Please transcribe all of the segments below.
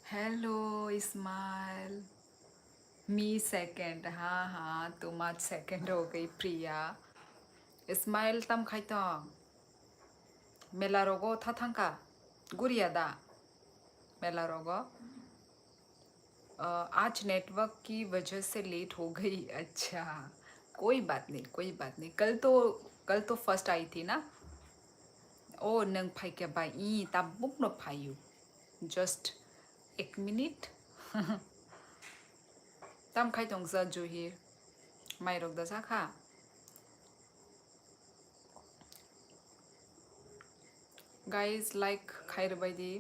Hello Ismail. मी second, हाँ हाँ, तुम आज सेकंड हो गई प्रिया। इस्माइल तम खाइतो मेला रोगो था थंका गुरिया दा मेला रोगो। आज नेटवर्क की वजह से लेट हो गई। अच्छा, कोई बात नहीं, कोई बात नहीं। कल तो फर्स्ट आई थी ना। ओ नंग फाइ के बाई ई तब बुक नो फाइयू। जस्ट एक मिनट। तम खाइतों जो ही माई रोग दा खा। गाइस लाइक खाइर बायदी।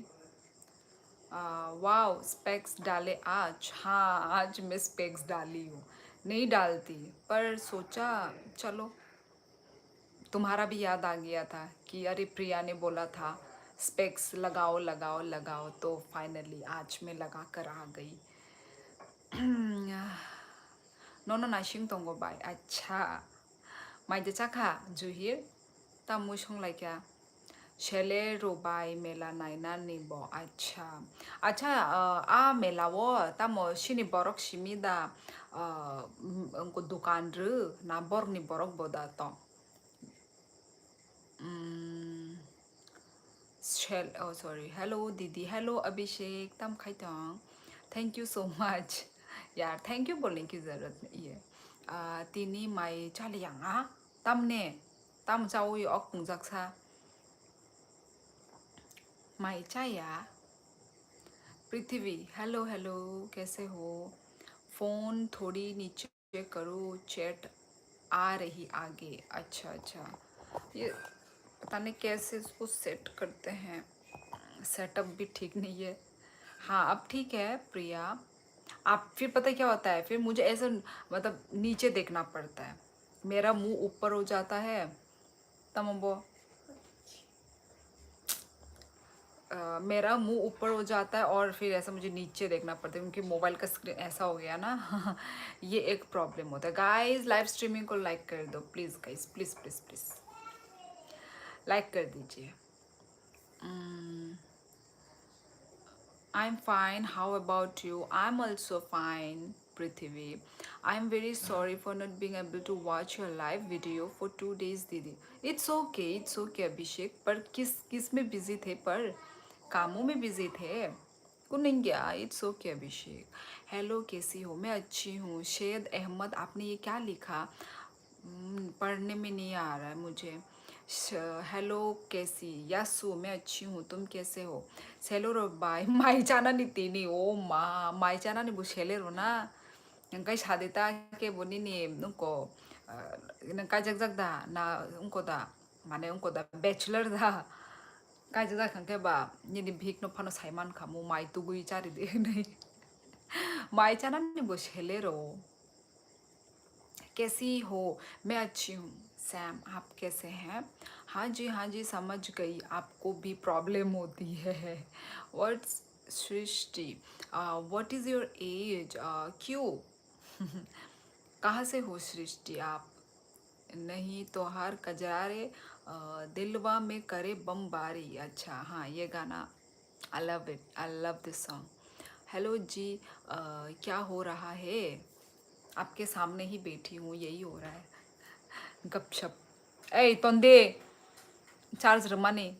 वाओ स्पेक्स डाले आज। हाँ आज मैं स्पेक्स डाली हूँ, नहीं डालती पर सोचा चलो तुम्हारा भी याद आ गया था कि अरे प्रिया ने बोला था स्पेक्स लगाओ लगाओ लगाओ, तो फाइनली आज मैं लगा कर आ गई। नोनो नाशिंग तोंगो बाय। अच्छा माइदे चाखा जुहिर तामु संलाय क्या शेले रोबाई मेला नाइना निबो। अच्छा अच्छा आ मेला वो तामो शिनी बरक शिमिदा उनको दुकान रु ना बरक नि बरक बोदा तो शेल ओ सॉरी। हेलो दीदी, हेलो अभिषेक तम खाइतों। थैंक यू सो मच यार, थैंक यू बोलने की ज़रूरत नहीं है। तिनी माई चालियांगा तमने तम चाओ यो अक पुंजाकसा माई चाया। पृथ्वी हेलो हेलो, कैसे हो? फ़ोन थोड़ी नीचे करो, चैट आ रही आगे। अच्छा अच्छा, ये पता नहीं कैसे इसको सेट करते हैं, सेटअप भी ठीक नहीं है। हाँ अब ठीक है प्रिया। आप फिर पता क्या होता है, फिर मुझे ऐसा मतलब नीचे देखना पड़ता है, मेरा मुंह ऊपर हो जाता है तब वो मेरा मुंह ऊपर हो जाता है और फिर ऐसा मुझे नीचे देखना पड़ता है क्योंकि मोबाइल का स्क्रीन ऐसा हो गया ना। ये एक प्रॉब्लम होता है। गाइस लाइव स्ट्रीमिंग को लाइक कर दो please guys, please please please like कर दीजिए। I'm fine. How about you? I'm also fine, Prithvi. I'm very sorry for not being able to watch your live video for 2 days, दीदी. It's okay, अभिषेक. पर किस में busy थे? पर कामों में बिजी थे. कुछ गया. It's okay, Abhishek. हेलो कैसी हो? मैं अच्छी हूँ. शेद अहमद आपने ये क्या लिखा? पढ़ने में नहीं आ रहा है मुझे। हेलो कैसी यासु, मैं अच्छी हूँ, तुम कैसे हो? सेलो रो बाय माई चाना नी तीनी ओ माँ माई चाना नी बुशेले रो ना नंकाई शादिता के बोनी नी उनको नंकाई जग जग दा ना उनको दा माने उनको दा बैचलर दा काय जग खंके बा ये नी भीख नो फानो साइमान खामु माई तुगुई चारी दे नहीं माई चाना नी बुशेले रो। कैसी हो? मैं अच्छी हूँ। सैम आप कैसे हैं? हाँ जी समझ गई, आपको भी प्रॉब्लम होती है। What's Srishti, what is your age? क्यों? कहाँ से हो सृष्टि आप? नहीं तो हर कजरारे दिलवा में करे बमबारी। अच्छा हाँ ये गाना I love it, I love this song. Hello जी, क्या हो रहा है? आपके सामने ही बैठी हूँ, यही हो रहा है गपशप। ए तोंदे चार्ज रमाने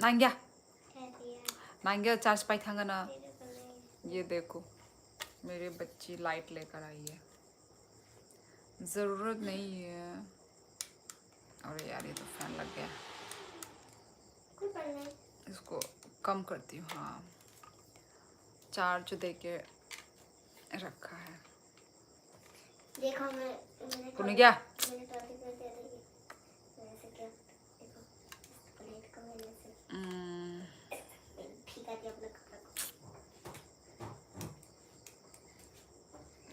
नांग्या नांग्या चार्ज पाई थांगा ना। ये देखो मेरे बच्ची लाइट लेकर आई है, ज़रूरत नहीं है। अरे यार ये तो फैन लग गया, इसको कम करती हूँ। हाँ चार्ज दे के रखा है। देखो मैंने क्या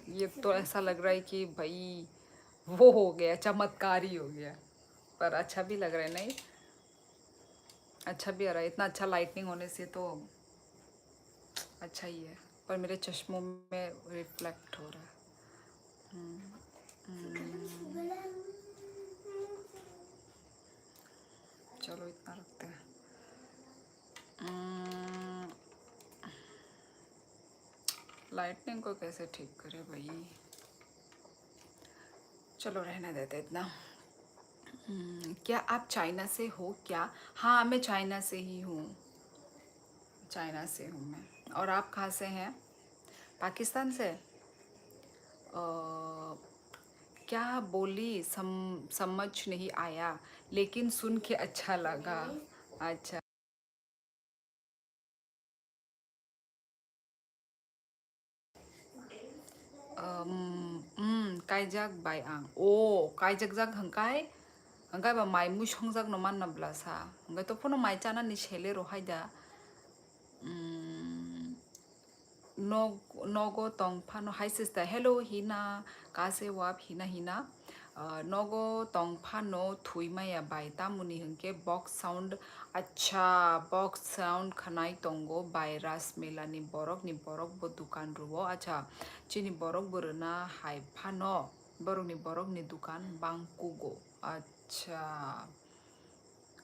ये तो ऐसा लग रहा है कि भाई वो हो गया, चमत्कार ही हो गया, पर अच्छा भी लग रहा है। नहीं अच्छा भी आ रहा है, इतना अच्छा लाइटनिंग होने से तो अच्छा ही है, पर मेरे चश्मों में रिफ्लेक्ट हो रहा है। चलो इतना रखते हैं। लाइटनिंग को कैसे ठीक करे भाई, चलो रहने देते इतना। क्या आप चाइना से हो क्या? हाँ मैं चाइना से ही हूँ, चाइना से हूँ मैं। और आप कहाँ से हैं? पाकिस्तान से। क्या बोली समझ नहीं आया, लेकिन सुन के अच्छा लगा। अच्छा। काइजाक बाय आं ओ काइजाक जाक हंकाय हंकाय बा माइ मु संजाक न मान नब्ला सा हंकाय तो फोनो माइ चाना नि छेले रहाय दा Nogo Tongpano. Hi sister. Hello Hina. Kase wap Hina Hina. Nogo Tongpano Tuimaya by Tamuni Hunke box sound. Acha box sound Kanai Tongo by Ras Melani Borok bo Dukan Rubo. Acha Chini Borok Buruna Hai Pano. Borok ni Dukan Bangkugo. Acha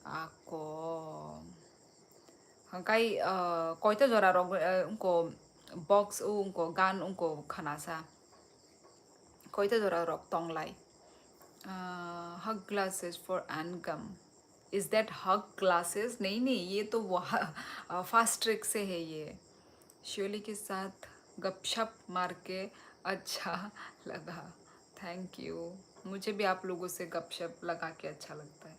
Ako. Hangkai koita jora rok unko box unko gan unko khanasa koita jora rok tonglai hug glasses for angam. Is that hug glasses? नहीं नहीं ये तो fast trick से है ये। शिवली के साथ गपशप मार के अच्छा लगा। Thank you. मुझे भी आप लोगों से गपशप लगा के अच्छा लगता है।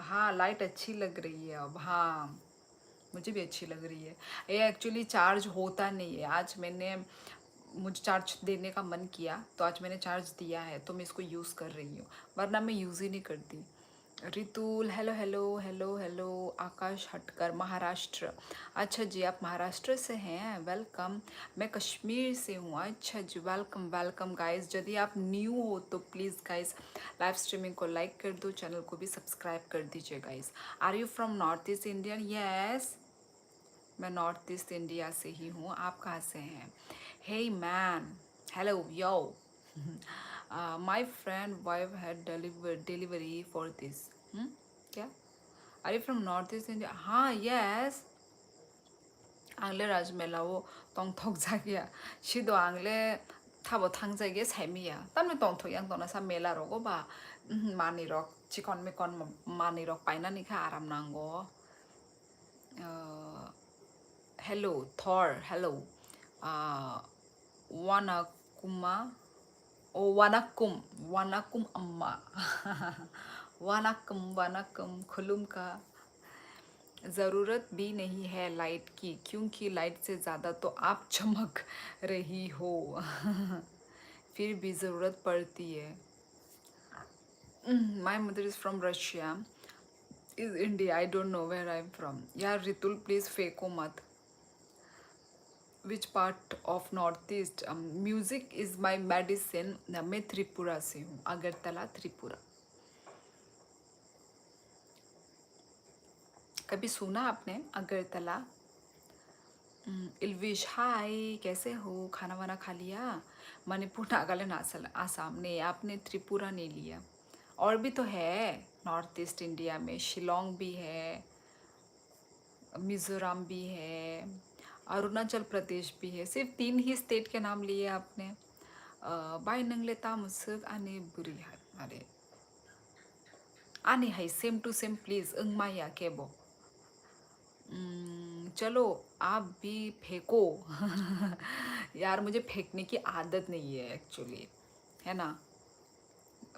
हाँ लाइट अच्छी लग रही है अब। हाँ मुझे भी अच्छी लग रही है। ये एक्चुअली चार्ज होता नहीं है। आज मैंने मुझे चार्ज देने का मन किया तो आज मैंने चार्ज दिया है तो मैं इसको यूज़ कर रही हूँ, वरना मैं यूज़ ही नहीं करती। Ritul hello hello hello hello. Akash हटकर महाराष्ट्र। अच्छा जी आप महाराष्ट्र से हैं, वेलकम। मैं कश्मीर से हूँ। अच्छा जी वेलकम वेलकम गाइस। यदि आप न्यू हो तो प्लीज़ गाइस लाइव स्ट्रीमिंग को लाइक कर दो, चैनल को भी सब्सक्राइब कर दीजिए guys. Are you from north east Indian? Yes मैं नॉर्थ ईस्ट इंडिया से ही हूँ। आप कहाँ से हैं? Hey man hello yo my friend wife had delivery for this. क्या are you from north east India? हाँ यस आंले राजमेलाwo tongthokjagia sido angle thabo thangjaige saimiya tamne tongthok yang tona sa mela rogo ba mani rok chikon mikon mani rok painani kha aram nango. Hello Thor, hello Wanakuma. Oh, wanakum amma. वनकम खुलुम का। ज़रूरत भी नहीं है light की, क्योंकि light से ज़्यादा तो आप चमक रही हो। फिर भी ज़रूरत पड़ती है। My mother is from Russia, is India, I don't know where I am from. यार रितुल प्लीज़ फेंको मत। Which part of north east? Music is my medicine. मैं त्रिपुरा से हूँ, अगरतला त्रिपुरा। कभी सुना आपने अगरतला? इल्विश हाय, कैसे हो? खाना वाना खा लिया? मणिपुर नागालैंड आसाम ने, आपने त्रिपुरा नहीं लिया। और भी तो है नॉर्थ ईस्ट इंडिया में, शिलोंग भी है, मिज़ोरम भी है, अरुणाचल प्रदेश भी है। सिर्फ 3 ही स्टेट के नाम लिए आपने। बाय नंगले तामुसुक आने बुरी है। अरे आने है सेम टू सेम प्लीज़ अंग माया केबो। चलो आप भी फेंको। यार मुझे फेंकने की आदत नहीं है एक्चुअली, है ना,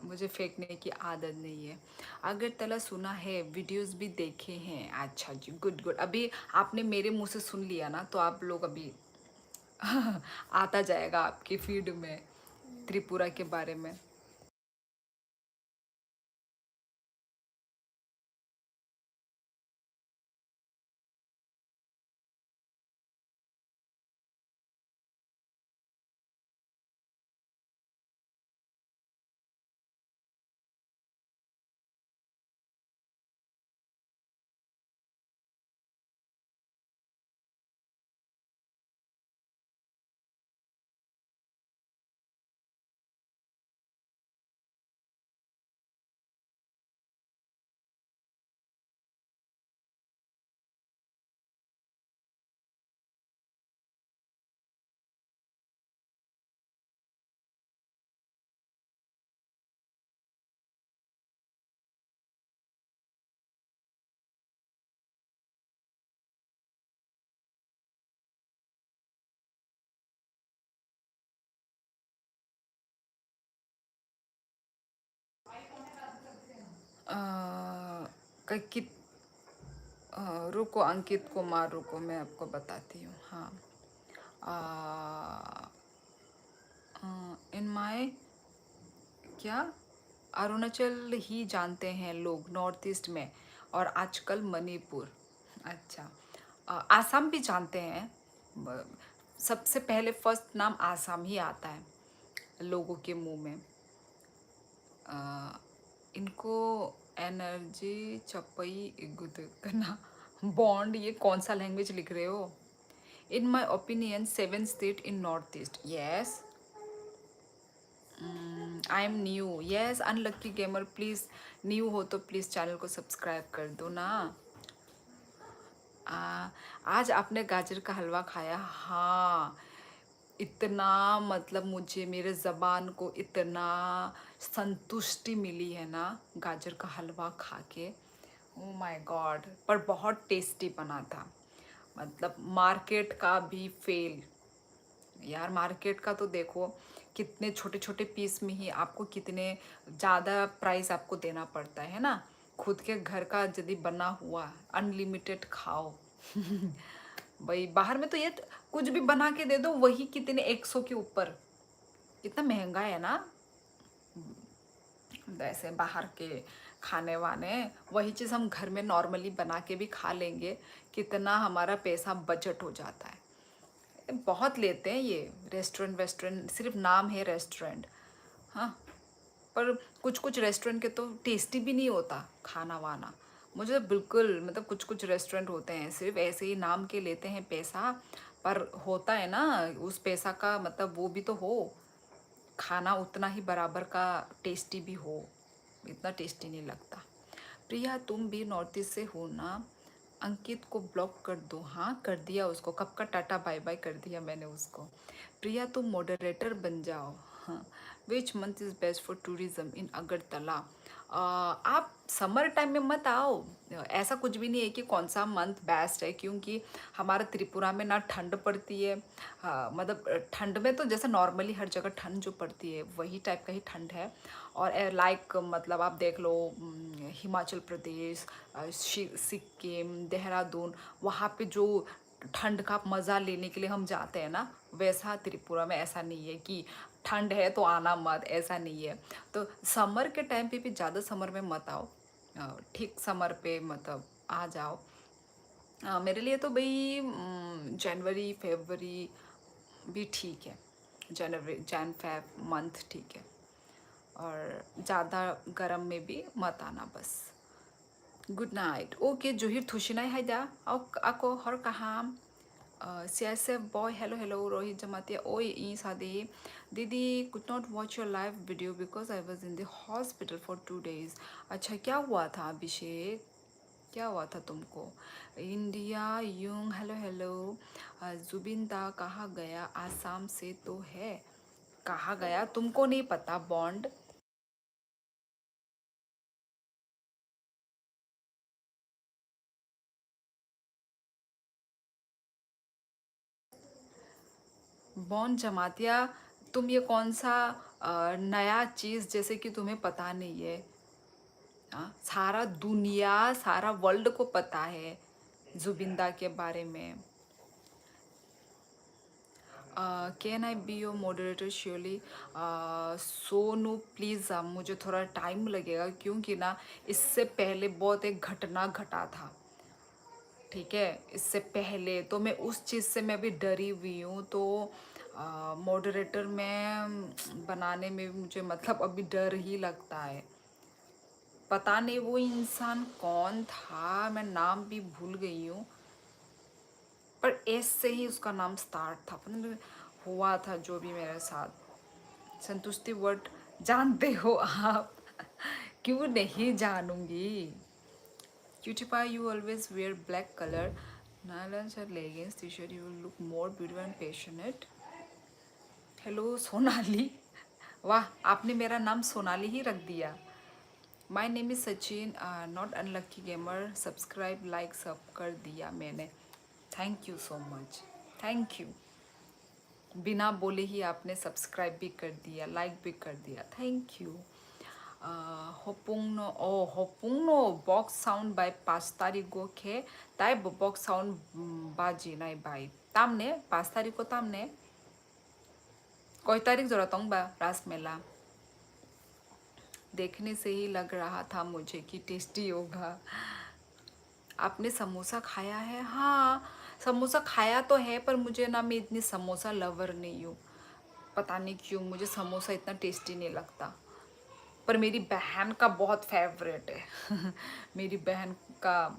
मुझे फेंकने की आदत नहीं है। अगर तला सुना है, वीडियोस भी देखे हैं। अच्छा जी गुड गुड। अभी आपने मेरे मुंह से सुन लिया ना तो आप लोग अभी आता जाएगा आपकी फीड में त्रिपुरा के बारे में। कि रुको, अंकित कुमार, रुको मैं आपको बताती हूँ। हाँ, इन माय क्या, अरुणाचल ही जानते हैं लोग नॉर्थ ईस्ट में, और आजकल मणिपुर। अच्छा, आसाम भी जानते हैं। ब- सबसे पहले फर्स्ट नाम आसाम ही आता है लोगों के मुंह में। अ, इनको एनर्जी चपई गुद करना बॉन्ड, ये कौन सा लैंग्वेज लिख रहे हो? In my opinion 7 state in north east. Yes, I am new. Yes, unlucky gamer, please new हो तो प्लीज़ चैनल को सब्सक्राइब कर दो ना। आज आपने गाजर का हलवा खाया? हाँ, इतना मतलब मुझे मेरे ज़बान को इतना संतुष्टि मिली है ना गाजर का हलवा खा के। ओ माय गॉड, पर बहुत टेस्टी बना था। मतलब मार्केट का भी फेल। यार मार्केट का तो देखो, कितने छोटे छोटे पीस में ही आपको कितने ज़्यादा प्राइस आपको देना पड़ता है ना। खुद के घर का यदि बना हुआ अनलिमिटेड खाओ। भाई बाहर में तो ये कुछ भी बना के दे दो, वही कितने 100 के ऊपर, कितना महंगा है ना। वैसे बाहर के खाने वाने, वही चीज़ हम घर में नॉर्मली बना के भी खा लेंगे, कितना हमारा पैसा बजट हो जाता है। बहुत लेते हैं ये रेस्टोरेंट वेस्टोरेंट, सिर्फ नाम है रेस्टोरेंट। हाँ, पर कुछ कुछ रेस्टोरेंट के तो टेस्टी भी नहीं होता खाना वाना। मुझे तो बिल्कुल, मतलब कुछ कुछ रेस्टोरेंट होते हैं सिर्फ ऐसे ही नाम के लेते हैं पैसा, पर होता है ना उस पैसा का मतलब वो भी तो हो, खाना उतना ही बराबर का टेस्टी भी हो। इतना टेस्टी नहीं लगता। प्रिया तुम भी नॉर्थ ईस्ट से हो ना? अंकित को ब्लॉक कर दो। हाँ कर दिया उसको, कब का टाटा बाय बाय कर दिया मैंने उसको। प्रिया तुम मॉडरेटर बन जाओ। हाँ, which month is best for tourism in Agartala? आप समर टाइम में मत आओ। ऐसा कुछ भी नहीं है कि कौन सा मंथ बेस्ट है, क्योंकि हमारा त्रिपुरा में ना ठंड पड़ती है। हाँ, मतलब ठंड में तो जैसे नॉर्मली हर जगह ठंड जो पड़ती है वही टाइप का ही ठंड है। और लाइक मतलब आप देख लो हिमाचल प्रदेश, सिक्किम, देहरादून, वहाँ पे जो ठंड का मज़ा लेने के लिए हम जाते हैं ना, वैसा त्रिपुरा में ऐसा नहीं है कि ठंड है तो आना मत, ऐसा नहीं है। तो समर के टाइम पे भी ज़्यादा समर में मत आओ, ठीक समर पे मतलब आ जाओ। मेरे लिए तो भाई जनवरी फरवरी भी ठीक है। जनवरी जैन फेब मंथ ठीक है। और ज़्यादा गर्म में भी मत आना बस। Good night. ओके जुहिर थुशिनाय हायदा आको हर कहाम। CSF boy, hello hello Rohit Jamatia. Oi Sadi दीदी could not watch your live video because I was in the hospital for 2 days. अच्छा क्या हुआ था अभिषेक, क्या हुआ था तुमको? इंडिया यूंग हेलो हेलो। जुबिन दा कहाँ गया? आसाम से तो है, कहाँ गया तुमको नहीं पता बॉन्ड? बॉन्ड जमातिया, तुम ये कौन सा नया चीज़ जैसे कि तुम्हें पता नहीं है? सारा दुनिया सारा वर्ल्ड को पता है जुबिंदा के बारे में। Can I be your moderator surely? Sonu please, मुझे थोड़ा टाइम लगेगा क्योंकि ना इससे पहले बहुत एक घटना घटा था। ठीक है, इससे पहले तो मैं उस चीज़ से मैं भी डरी हुई हूँ, तो मॉडरेटर में बनाने में भी मुझे मतलब अभी डर ही लगता है। पता नहीं वो इंसान कौन था, मैं नाम भी भूल गई हूँ, पर एस से ही उसका नाम स्टार्ट था। पता नहीं हुआ था जो भी मेरे साथ। संतुष्टि वर्ड जानते हो आप? क्यों नहीं जानूंगी? Cutie pie you always wear black colour nylons और leggings T shirt, you will look more beautiful and passionate. Hello Sonali, वाह आपने मेरा नाम सोनाली ही रख दिया। My name is Sachin, not unlucky gamer. Subscribe like सब कर दिया मैंने, thank you so much, thank you. बिना बोले ही आपने सब्सक्राइब भी कर दिया, लाइक भी कर दिया, thank you. Hopungno, oh, Hopungno box sound by pastari goke, tai box sound baji nai by. Tamne, pastari ko tamne, कोई तारीख जरूरत हूँ बा रास मेला देखने से ही लग रहा था मुझे कि टेस्टी होगा। आपने समोसा खाया है? हाँ, समोसा खाया तो है, पर मुझे ना, मैं इतनी समोसा लवर नहीं हूँ। पता नहीं क्यों मुझे समोसा इतना टेस्टी नहीं लगता। पर मेरी बहन का बहुत फेवरेट है। मेरी बहन का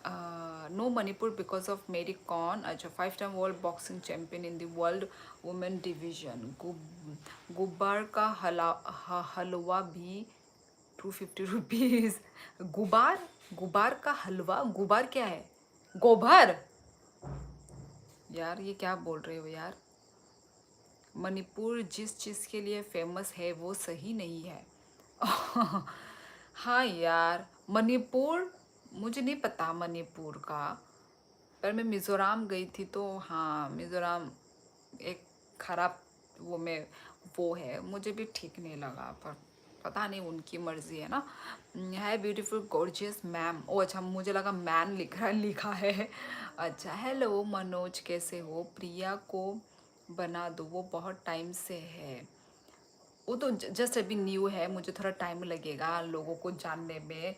नो मणिपुर बिकॉज ऑफ मेरी कॉन। अच्छा, 5 time world boxing champion in the world women division. गुब्बार का हलवा भी 250 रुपीज़। गुबार, गुबार का हलवा, गुबार क्या है? गोबर। यार ये क्या बोल रहे हो यार? मणिपुर जिस चीज़ के लिए फेमस है वो सही नहीं है। हाँ यार, मणिपुर, मुझे नहीं पता मणिपुर का, पर मैं मिज़ोरम गई थी तो हाँ, मिज़ोरम एक खराब वो है, मुझे भी ठीक नहीं लगा, पर पता नहीं, उनकी मर्जी है ना। है ब्यूटीफुल गॉर्जियस मैम। ओ अच्छा, मुझे लगा मैन लिखा है। अच्छा, हेलो मनोज, कैसे हो? प्रिया को बना दो, वो बहुत टाइम से है। वो तो जस्ट अभी न्यू है, मुझे थोड़ा टाइम लगेगा लोगों को जानने में,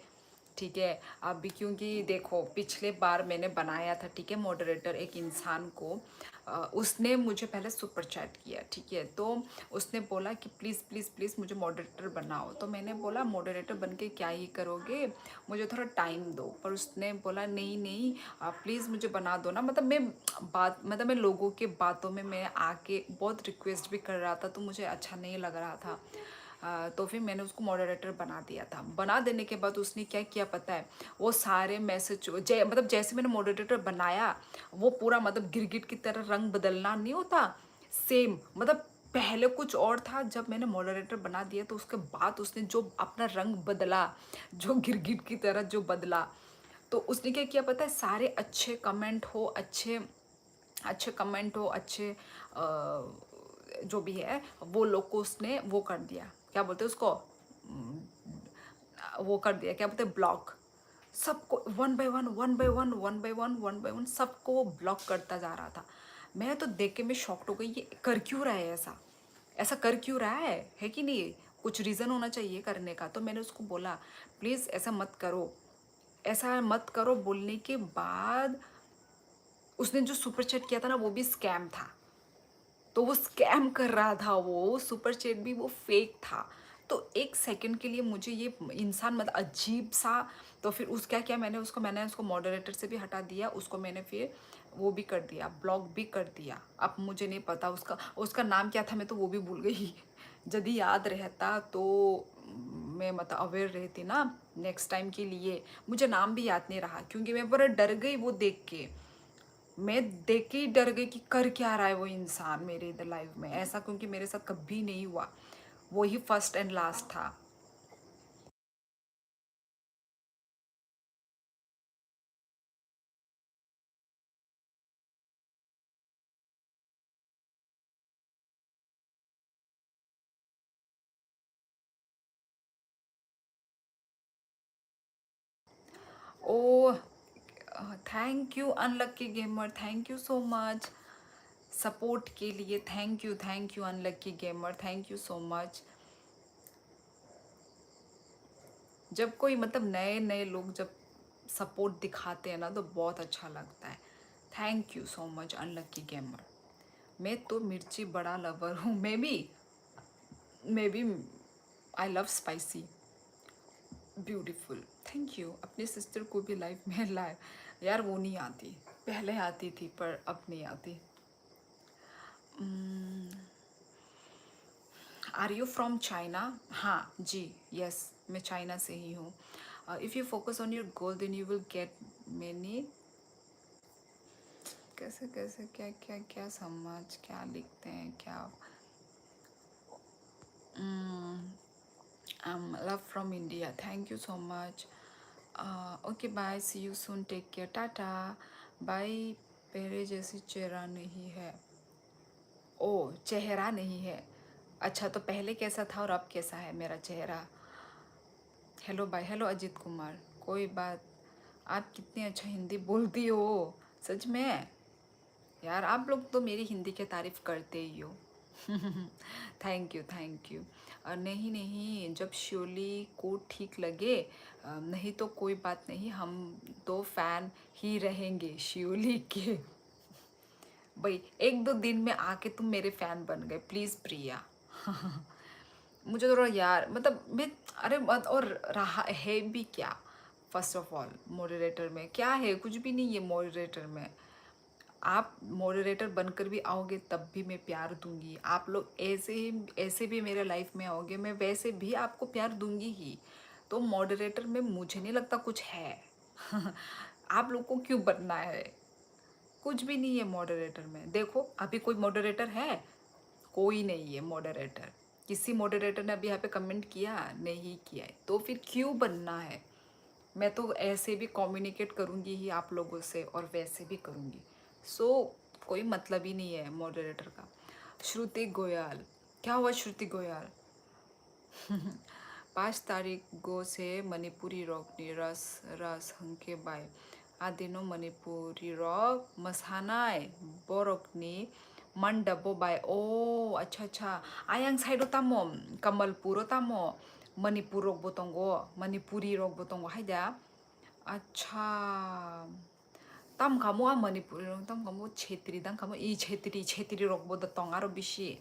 ठीक है। अभी क्योंकि देखो, पिछले बार मैंने बनाया था, ठीक है, मॉडरेटर एक इंसान को, उसने मुझे पहले सुपर चैट किया, ठीक है। तो उसने बोला कि प्लीज़ प्लीज़ प्लीज़ मुझे मॉडरेटर बनाओ। तो मैंने बोला मॉडरेटर बन के क्या ही करोगे, मुझे थोड़ा टाइम दो। पर उसने बोला नहीं नहीं, प्लीज़ मुझे बना दो ना। मतलब मैं लोगों के बातों में मैं आके बहुत रिक्वेस्ट भी कर रहा था, तो मुझे अच्छा नहीं लग रहा था। तो फिर मैंने उसको मॉडरेटर बना दिया था। बना देने के बाद उसने क्या किया पता है? वो सारे मैसेज मतलब जैसे मैंने मॉडरेटर बनाया, वो पूरा मतलब गिरगिट की तरह रंग बदलना नहीं होता, सेम मतलब पहले कुछ और था, जब मैंने मॉडरेटर बना दिया तो उसके बाद उसने जो अपना रंग बदला, जो गिरगिट की तरह जो बदला, तो उसने क्या किया पता है? सारे अच्छे कमेंट हो, अच्छे कमेंट हो, अच्छे जो भी है वो लोग को उसने वो कर दिया, क्या बोलते हैं उसको, वो कर दिया, क्या बोलते हैं, ब्लॉक। सबको one by one, one by one, one by one, one by one, सबको वो ब्लॉक करता जा रहा था। मैं तो देख के मैं शॉक्ड हो गई, ये कर क्यों रहा है ऐसा? ऐसा कर क्यों रहा है कि नहीं? कुछ रीज़न होना चाहिए करने का। तो मैंने उसको बोला प्लीज़ ऐसा मत करो, ऐसा मत करो। बोलने के बाद उसने जो सुपर चैट किया था ना, वो भी स्कैम था। तो वो स्कैम कर रहा था, वो सुपर चैट भी वो फेक था। तो एक सेकंड के लिए मुझे ये इंसान मतलब अजीब सा, तो फिर उस क्या किया मैंने उसको मॉडरेटर से भी हटा दिया, उसको मैंने फिर वो भी कर दिया, ब्लॉक भी कर दिया। अब मुझे नहीं पता उसका उसका नाम क्या था, मैं तो वो भी भूल गई। यदि याद रहता तो मैं मतलब अवेयर रहती ना नेक्स्ट टाइम के लिए। मुझे नाम भी याद नहीं रहा, क्योंकि मैं पूरा डर गई वो देख के। मैं देख के ही डर गई कि कर क्या रहा है वो इंसान मेरे इधर लाइफ में, ऐसा क्योंकि मेरे साथ कभी नहीं हुआ, वो ही फर्स्ट एंड लास्ट था। ओ, thank you unlucky gamer, thank you so much support के लिए। Thank you unlucky gamer, thank you so much. जब कोई मतलब नए नए लोग जब सपोर्ट दिखाते हैं ना, तो बहुत अच्छा लगता है। Thank you so much unlucky gamer. मैं तो मिर्ची बड़ा लवर हूँ, maybe I love spicy. Beautiful, thank you. अपनी सिस्टर को भी लाइफ में लाए। यार वो नहीं आती, पहले आती थी पर अब नहीं आती। Are you from China? हाँ जी, यस, मैं चाइना से ही हूँ। If you focus on your goal then you will get many. कैसे कैसे, क्या क्या क्या समझ, क्या लिखते हैं क्या? Love from India, thank you so much. Okay bye, see you soon, take care, tata bye. पहले जैसी चेहरा नहीं है। ओ, चेहरा नहीं है, अच्छा, तो पहले कैसा था और अब कैसा है मेरा चेहरा? हेलो भाई, हेलो अजीत कुमार। कोई बात, आप कितनी अच्छा हिंदी बोलती हो, सच में। यार आप लोग तो मेरी हिंदी की तारीफ करते ही हो। Thank you, thank you. नहीं नहीं, जब शियोली को ठीक लगे, नहीं तो कोई बात नहीं, हम तो फैन ही रहेंगे शियोली के। भाई एक दो दिन में आके तुम मेरे फैन बन गए, प्लीज़ प्रिया। मुझे थोड़ा यार, मतलब मैं, अरे मत, और रहा है भी क्या। फर्स्ट ऑफ ऑल मॉडरेटर में क्या है, कुछ भी नहीं है मॉडरेटर में। आप मॉडरेटर बनकर भी आओगे तब भी मैं प्यार दूंगी। आप लोग ऐसे भी मेरे लाइफ में आओगे, मैं वैसे भी आपको प्यार दूंगी ही। तो मॉडरेटर में मुझे नहीं लगता कुछ है। आप लोग को क्यों बनना है? कुछ भी नहीं है मॉडरेटर में। देखो अभी कोई मॉडरेटर है? कोई नहीं है मॉडरेटर। किसी मॉडरेटर ने अभी यहाँ पे कमेंट किया नहीं किया है, तो फिर क्यों बनना है? मैं तो ऐसे भी कम्युनिकेट करूँगी ही आप लोगों से, और वैसे भी करूँगी। सो कोई मतलब ही नहीं है मॉडरेटर का। श्रुति गोयल, क्या हुआ श्रुति गोयल? 5 तारीख गो से मणिपुरी रॉकनी रस रस हंके बाय आदिनो मणिपुरी रॉक मसानाय बरकनी मंडबो बाय। ओ अच्छा अच्छा, आयांग साइडो तामो कमलपुरो तामो मणिपुर रॉक बोतंगो मणिपुरी रॉक बोतंगो हायदा। अच्छा, tam kamu a Manipuri rong tam kamu Chhetri दang kamu i Chhetri rok bo da tong aro bishi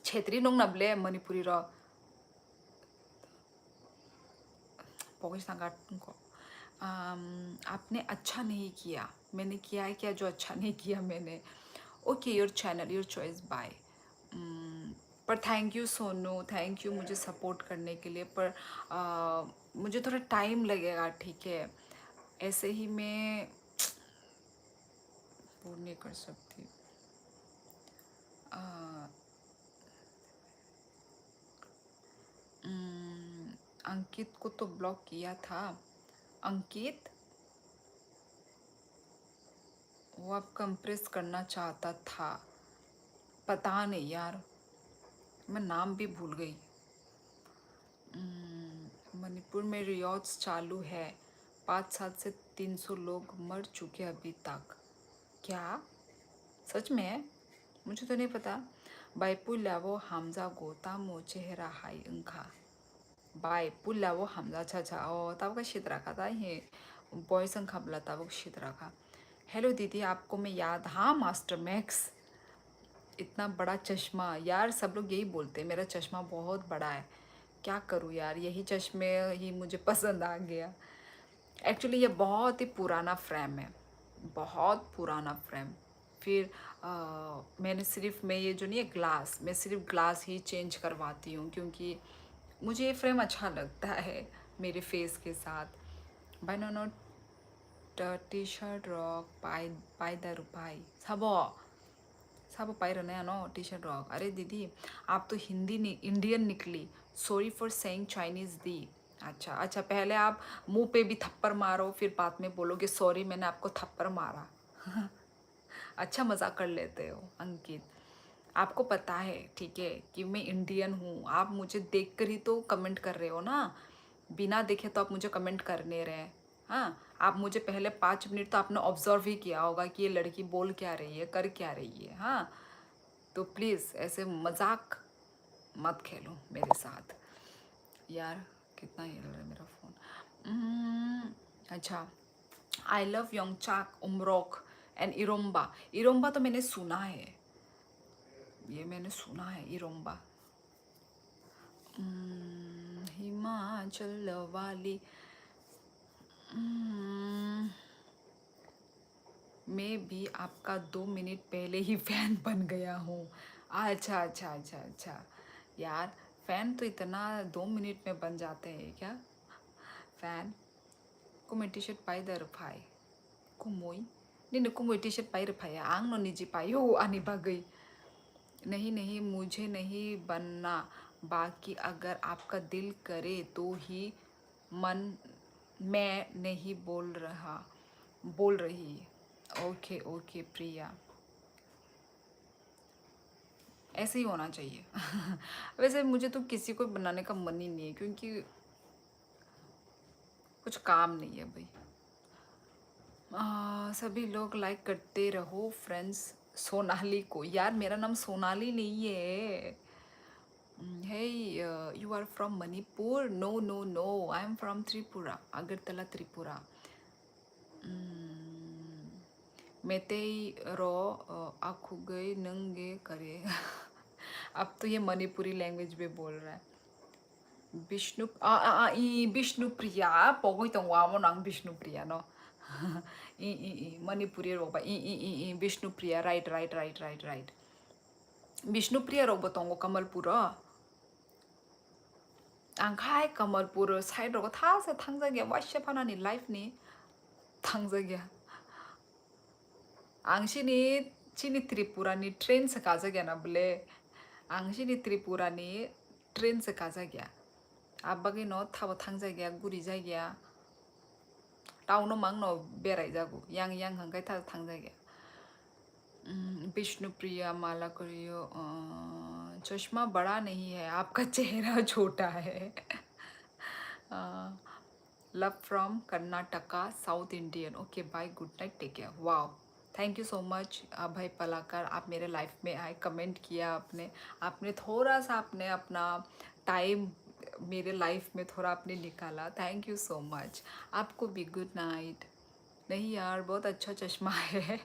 Chhetri नोंग नबले मणिपुरी रॉक को। आपने अच्छा नहीं किया, मैंने किया है क्या जो अच्छा नहीं किया मैंने? Okay, your channel your choice bye. पर thank you Sonu, thank you मुझे सपोर्ट करने के लिए, पर मुझे थोड़ा टाइम लगेगा, ठीक है? ऐसे ही मैं वो नहीं कर सकती। अंकित को तो ब्लॉक किया था। अंकित, वो आप कंप्रेस करना चाहता था, पता नहीं यार, मैं नाम भी भूल गई। मणिपुर में रियॉट्स चालू है, 5 साल से 300 लोग मर चुके अभी तक। क्या सच में? मुझे तो नहीं पता। बाइपुलावो हमजा गोता मो चेहरा हाई उनका बाइपुलावो हमजा अच्छा अच्छा ओ तब का शीत रखा था ये बॉयस खबला तब शीत रखा। हेलो दीदी, आपको मैं याद, हाँ मास्टर मैक्स। इतना बड़ा चश्मा, यार सब लोग यही बोलते हैं मेरा चश्मा बहुत बड़ा है। क्या करूँ यार, यही चश्मे ही मुझे पसंद आ गया। एक्चुअली ये बहुत ही पुराना फ्रेम है, बहुत पुराना फ्रेम। फिर मैंने सिर्फ, मैं ये जो नहीं है ग्लास, मैं सिर्फ ग्लास ही चेंज करवाती हूँ, क्योंकि मुझे ये फ्रेम अच्छा लगता है मेरे फेस के साथ। Bye no no T shirt रॉक पाई द रुपाई सबो सब पाई रहना है नो टी शर्ट रॉक। अरे दीदी आप तो हिंदी इंडियन निकली, सॉरी फॉर सेइंग चाइनीज दी। अच्छा अच्छा, पहले आप मुंह पे भी थप्पड़ मारो, फिर बाद में बोलोगे सॉरी मैंने आपको थप्पड़ मारा। अच्छा मजाक कर लेते हो अंकित। आपको पता है ठीक है कि मैं इंडियन हूँ, आप मुझे देख कर ही तो कमेंट कर रहे हो ना, बिना देखे तो आप मुझे कमेंट कर नहीं रहे। हाँ, आप मुझे पहले 5 मिनट तो आपने ऑब्जर्व ही किया होगा कि ये लड़की बोल क्या रही है, कर क्या रही है। हाँ, तो प्लीज़ ऐसे मजाक मत खेलो मेरे साथ। यार कितना हिल रहा है मेरा फ़ोन। अच्छा, I love योंगचाक उमरोक and eromba. Eromba तो मैंने सुना है, ये मैंने सुना है इरोम्बा। हिमाचल वाली। मैं भी आपका 2 मिनट पहले ही फैन बन गया हूँ। अच्छा अच्छा अच्छा अच्छा, यार फैन तो इतना 2 मिनट में बन जाते हैं क्या? फैन को टी शर्ट पाई दर भाई को मोई नहीं को टी शर्ट पाई रफाई आंग नो निजी पाई हो आनी गई। नहीं नहीं, मुझे नहीं बनना, बाकी अगर आपका दिल करे तो ही। मन मैं नहीं बोल रही। ओके ओके प्रिया। ऐसे ही होना चाहिए। वैसे मुझे तो किसी को बनाने का मन ही नहीं है, क्योंकि कुछ काम नहीं है भाई। सभी लोग लाइक करते रहो फ्रेंड्स। सोनाली को, यार मेरा नाम सोनाली नहीं है। Hey, you are from Manipur? No no no, I am from Tripura, Agartala Tripura. Meitei रो आखुगई नंगे करे। अब तो ये मणिपुरी लैंग्वेज में बोल रहा है। विष्णु विष्णु प्रिया पोगोई तो वामो नांग विष्णु प्रिया नो। ई मणिपुरी रोबा ई Bishnupriya, right right right right right. Bishnupriya रोबा तोंगो कमलपुर आंखाय कमलपुर साइड रोबा थासे थांजागिया वाश्य फानानि लाइफ नि थांजागिया आंसिनि सिनि त्रिपुरानि ट्रेन से काजागिया ना बोले आंसिनि त्रिपुरानि ट्रेन से काजागिया आबागै न थाबो थांजागिया गुरि जायगिया टाउनो मांगनो बेराय जागो yang yang हंगाय था थांजागिया। विष्णु प्रिया माला करियो, चश्मा बड़ा नहीं है, आपका चेहरा छोटा है। Love from Karnataka, south Indian. Okay bye, good night, take care. Wow, thank you so much भाई पलाकार, आप मेरे लाइफ में आए, कमेंट किया आपने। आपने थोड़ा सा आपने अपना टाइम मेरे लाइफ में थोड़ा आपने निकाला, थैंक यू सो मच। आपको भी गुड नाइट। नहीं यार, बहुत अच्छा चश्मा है।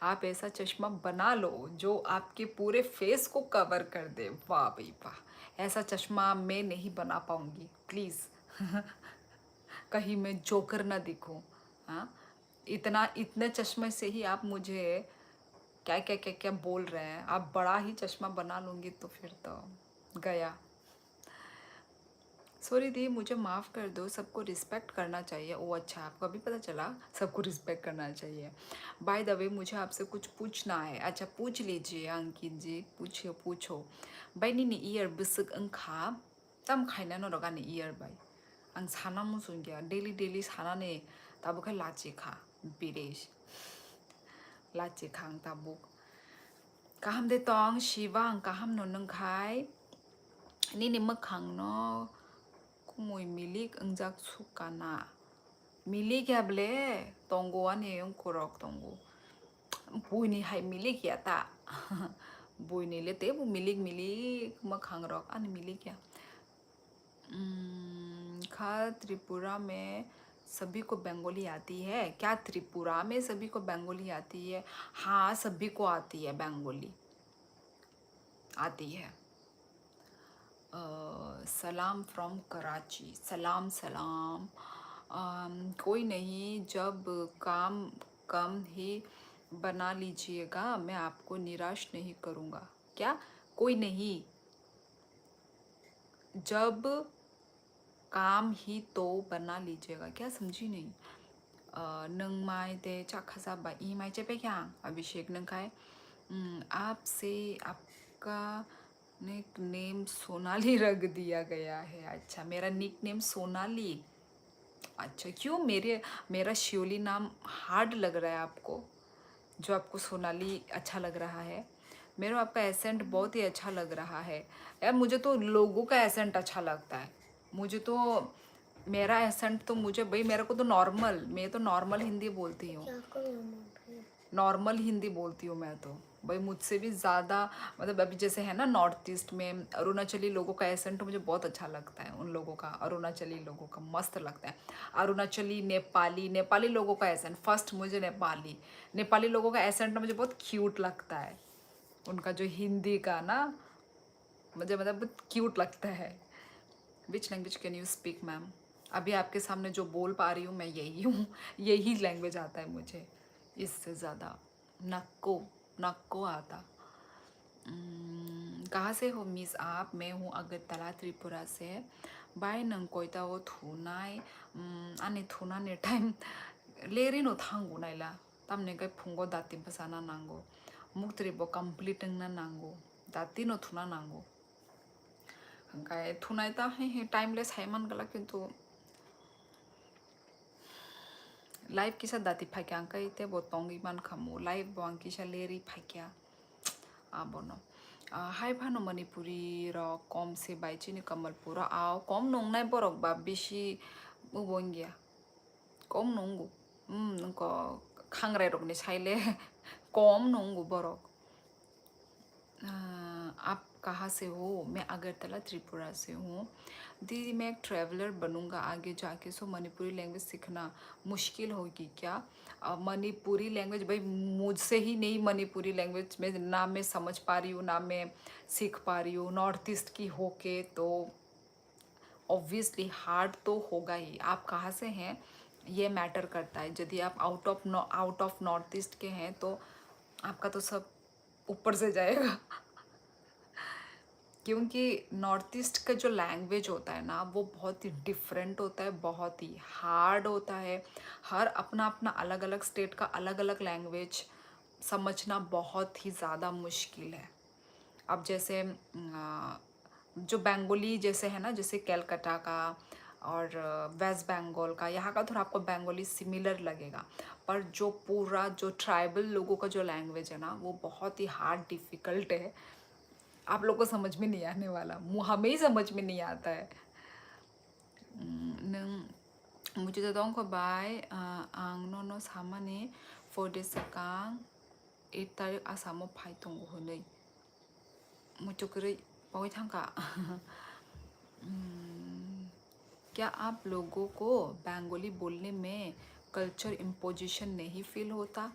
आप ऐसा चश्मा बना लो जो आपके पूरे फेस को कवर कर दे। वाह भाई वाह, ऐसा चश्मा मैं नहीं बना पाऊंगी प्लीज़। कहीं मैं जोकर ना दिखूं। हाँ, इतने चश्मे से ही आप मुझे क्या क्या क्या क्या बोल रहे हैं। आप बड़ा ही चश्मा बना लूँगी तो फिर तो गया। सॉरी दी, मुझे माफ़ कर दो, सबको रिस्पेक्ट करना चाहिए। ओ अच्छा, आपको अभी पता चला सबको रिस्पेक्ट करना चाहिए। बाय द वे, मुझे आपसे कुछ पूछना है। अच्छा पूछ लीजिए अंकित जी, पूछो पूछो। बाय नी ईयर बिसक अंखा तम खाइना न रगा नी ईयर बाय आं साना मुसुन गया डेली डेली साना ने ताबुखाय लाची खा बिरेश लाची खां Tabuk kaham de tong shivang kaham no nengkai ni mekhang no kumui milik engjak sukana milik ya ble tonggo ane yung korok tonggo bui ni hai milik ya ta bui ni le te bu milik milik mekhang rok ane milik ya। खा त्रिपुरा में सभी को बंगाली आती है क्या? त्रिपुरा में सभी को बंगाली आती है? हाँ, सभी को आती है, बंगाली आती है। सलाम फ्रॉम कराची। सलाम सलाम। कोई नहीं, जब काम कम ही बना लीजिएगा, मैं आपको निराश नहीं करूँगा। क्या? कोई नहीं, जब काम ही तो बना लीजिएगा। क्या समझी नहीं? नंग माय दे चाखा बा ई माय चेपे क्या अभिषेक नंखाय। आपसे आपका निक नेम सोनाली रख दिया गया है। अच्छा, मेरा निक नेम सोनाली। अच्छा, क्यों मेरा शियोली नाम हार्ड लग रहा है आपको, जो आपको सोनाली अच्छा लग रहा है? मेरा आपका एसेंट बहुत ही अच्छा लग रहा है। यार मुझे तो लोगों का एसेंट अच्छा लगता है। मुझे तो मेरा एसेंट तो मुझे भाई, मेरे को तो मैं तो नॉर्मल हिंदी बोलती हूँ। नॉर्मल हिंदी बोलती हूँ मैं तो भाई, मुझसे भी ज़्यादा। मतलब अभी जैसे है ना नॉर्थ ईस्ट में अरुणाचली लोगों का एसेंट मुझे बहुत अच्छा लगता है। उन लोगों का, अरुणाचली लोगों का मस्त लगता है। अरुणाचली, नेपाली लोगों का एसेंट, फर्स्ट मुझे नेपाली लोगों का एसेंट ना मुझे बहुत क्यूट लगता है। उनका जो हिंदी का ना मुझे मतलब बहुत क्यूट लगता है। Which language can you speak ma'am? अभी आपके सामने जो बोल पा रही हूँ मैं यही हूँ। यही लैंग्वेज आता है मुझे, इससे ज़्यादा नक्को आता। कहाँ से हो मिस आप? मैं हूँ अगरतला त्रिपुरा से। बाय नंग कोयता वो थुनाय आने थुना ने टाइम लेरी नो थांगो नाइला तमने गए फुंगो दाती बसाना नांगो मुक्तरिबो कंप्लीट ना नांगो दाती नो थुना नांगो हंकाय थुनाय ता हे टाइमलेस है मन गला किंतु लाइफ किसा दाती फाक्या अंका इते बोतोंग इमान खमो लाइफ बोंग किसा लेरी फाक्या आबोनो हाइफानो मणिपुरी र कम से बाइचिनि कमलपुर आव कम नंनाय बरक बा बिसि उबंगिया कम नंगु नंको खांग्राय रकनि साइले कम नंगु बरक आप कहाँ से हो? मैं अगरतला त्रिपुरा से हूँ दीदी। मैं एक ट्रैवलर बनूंगा आगे जाके, सो मणिपुरी लैंग्वेज सीखना मुश्किल होगी क्या? मणिपुरी लैंग्वेज भाई मुझसे ही नहीं, मणिपुरी लैंग्वेज में ना मैं समझ पा रही हूँ ना मैं सीख पा रही हूँ। नॉर्थ ईस्ट की होके तो ऑब्वियसली हार्ड तो होगा ही। आप कहाँ से हैं ये मैटर करता है। यदि आप आउट ऑफ नॉर्थ ईस्ट के हैं तो आपका तो सब ऊपर से जाएगा क्योंकि नॉर्थ ईस्ट का जो लैंग्वेज होता है ना वो बहुत ही डिफरेंट होता है, बहुत ही हार्ड होता है। हर अपना अपना अलग अलग स्टेट का अलग अलग लैंग्वेज समझना बहुत ही ज़्यादा मुश्किल है। अब जैसे जो बंगाली जैसे है ना, जैसे कैलकाटा का और वेस्ट बंगाल का, यहाँ का थोड़ा आपको बंगाली सिमिलर लगेगा, पर जो पूरा जो ट्राइबल लोगों का जो लैंग्वेज है ना वो बहुत ही हार्ड डिफ़िकल्ट है। आप लोग को समझ में नहीं आने वाला, हमें ही समझ में नहीं आता है। मुझे तो दंग को बाय आंग नो सामाने 4 days सेकांग 8 तारीख आसामो फाइ दंग होनै मुझे करे पावे थांका क्या आप लोगों को बंगाली बोलने में कल्चर इम्पोजिशन नहीं फील होता?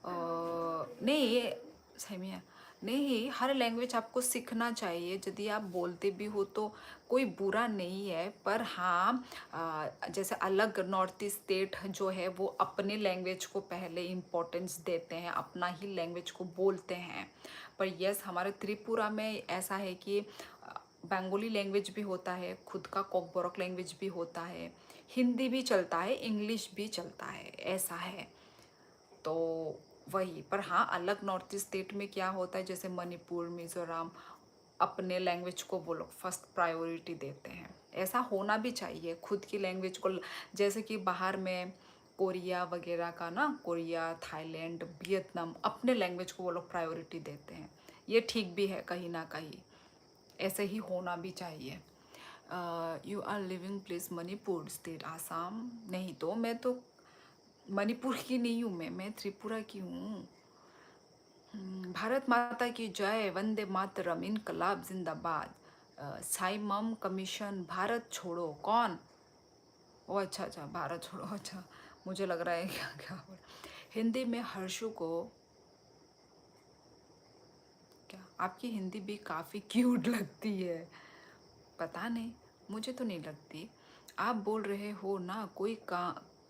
नहीं सही है, नहीं, हर लैंग्वेज आपको सीखना चाहिए। यदि आप बोलते भी हो तो कोई बुरा नहीं है, पर हाँ जैसे अलग नॉर्थ ईस्ट स्टेट जो है वो अपने लैंग्वेज को पहले इम्पोर्टेंस देते हैं, अपना ही लैंग्वेज को बोलते हैं। पर यस, हमारे त्रिपुरा में ऐसा है कि बंगाली लैंग्वेज भी होता है, खुद का कोकबोरक लैंग्वेज भी होता है, हिंदी भी चलता है, इंग्लिश भी चलता है, ऐसा है। तो वही, पर हाँ अलग नॉर्थ ईस्ट स्टेट में क्या होता है, जैसे मणिपुर, मिजोरम, अपने लैंग्वेज को वो लोग फर्स्ट प्रायोरिटी देते हैं। ऐसा होना भी चाहिए, खुद की लैंग्वेज को। जैसे कि बाहर में कोरिया वगैरह का ना, कोरिया, थाईलैंड, वियतनाम, अपने लैंग्वेज को वो लोग प्रायोरिटी देते हैं। ये ठीक भी है कहीं ना कहीं, ऐसे ही होना भी चाहिए। You are living place Manipur state Assam? नहीं, तो मैं तो मणिपुर की नहीं हूँ, मैं त्रिपुरा की हूँ। भारत माता की जय, वंदे मातरम, इनकलाब जिंदाबाद, साई मम कमीशन, भारत छोड़ो। कौन? ओ अच्छा अच्छा, भारत छोड़ो, अच्छा मुझे लग रहा है क्या क्या हिंदी में हर्षु को क्या? आपकी हिंदी भी काफ़ी क्यूट लगती है। पता नहीं, मुझे तो नहीं लगती। आप बोल रहे हो ना कोई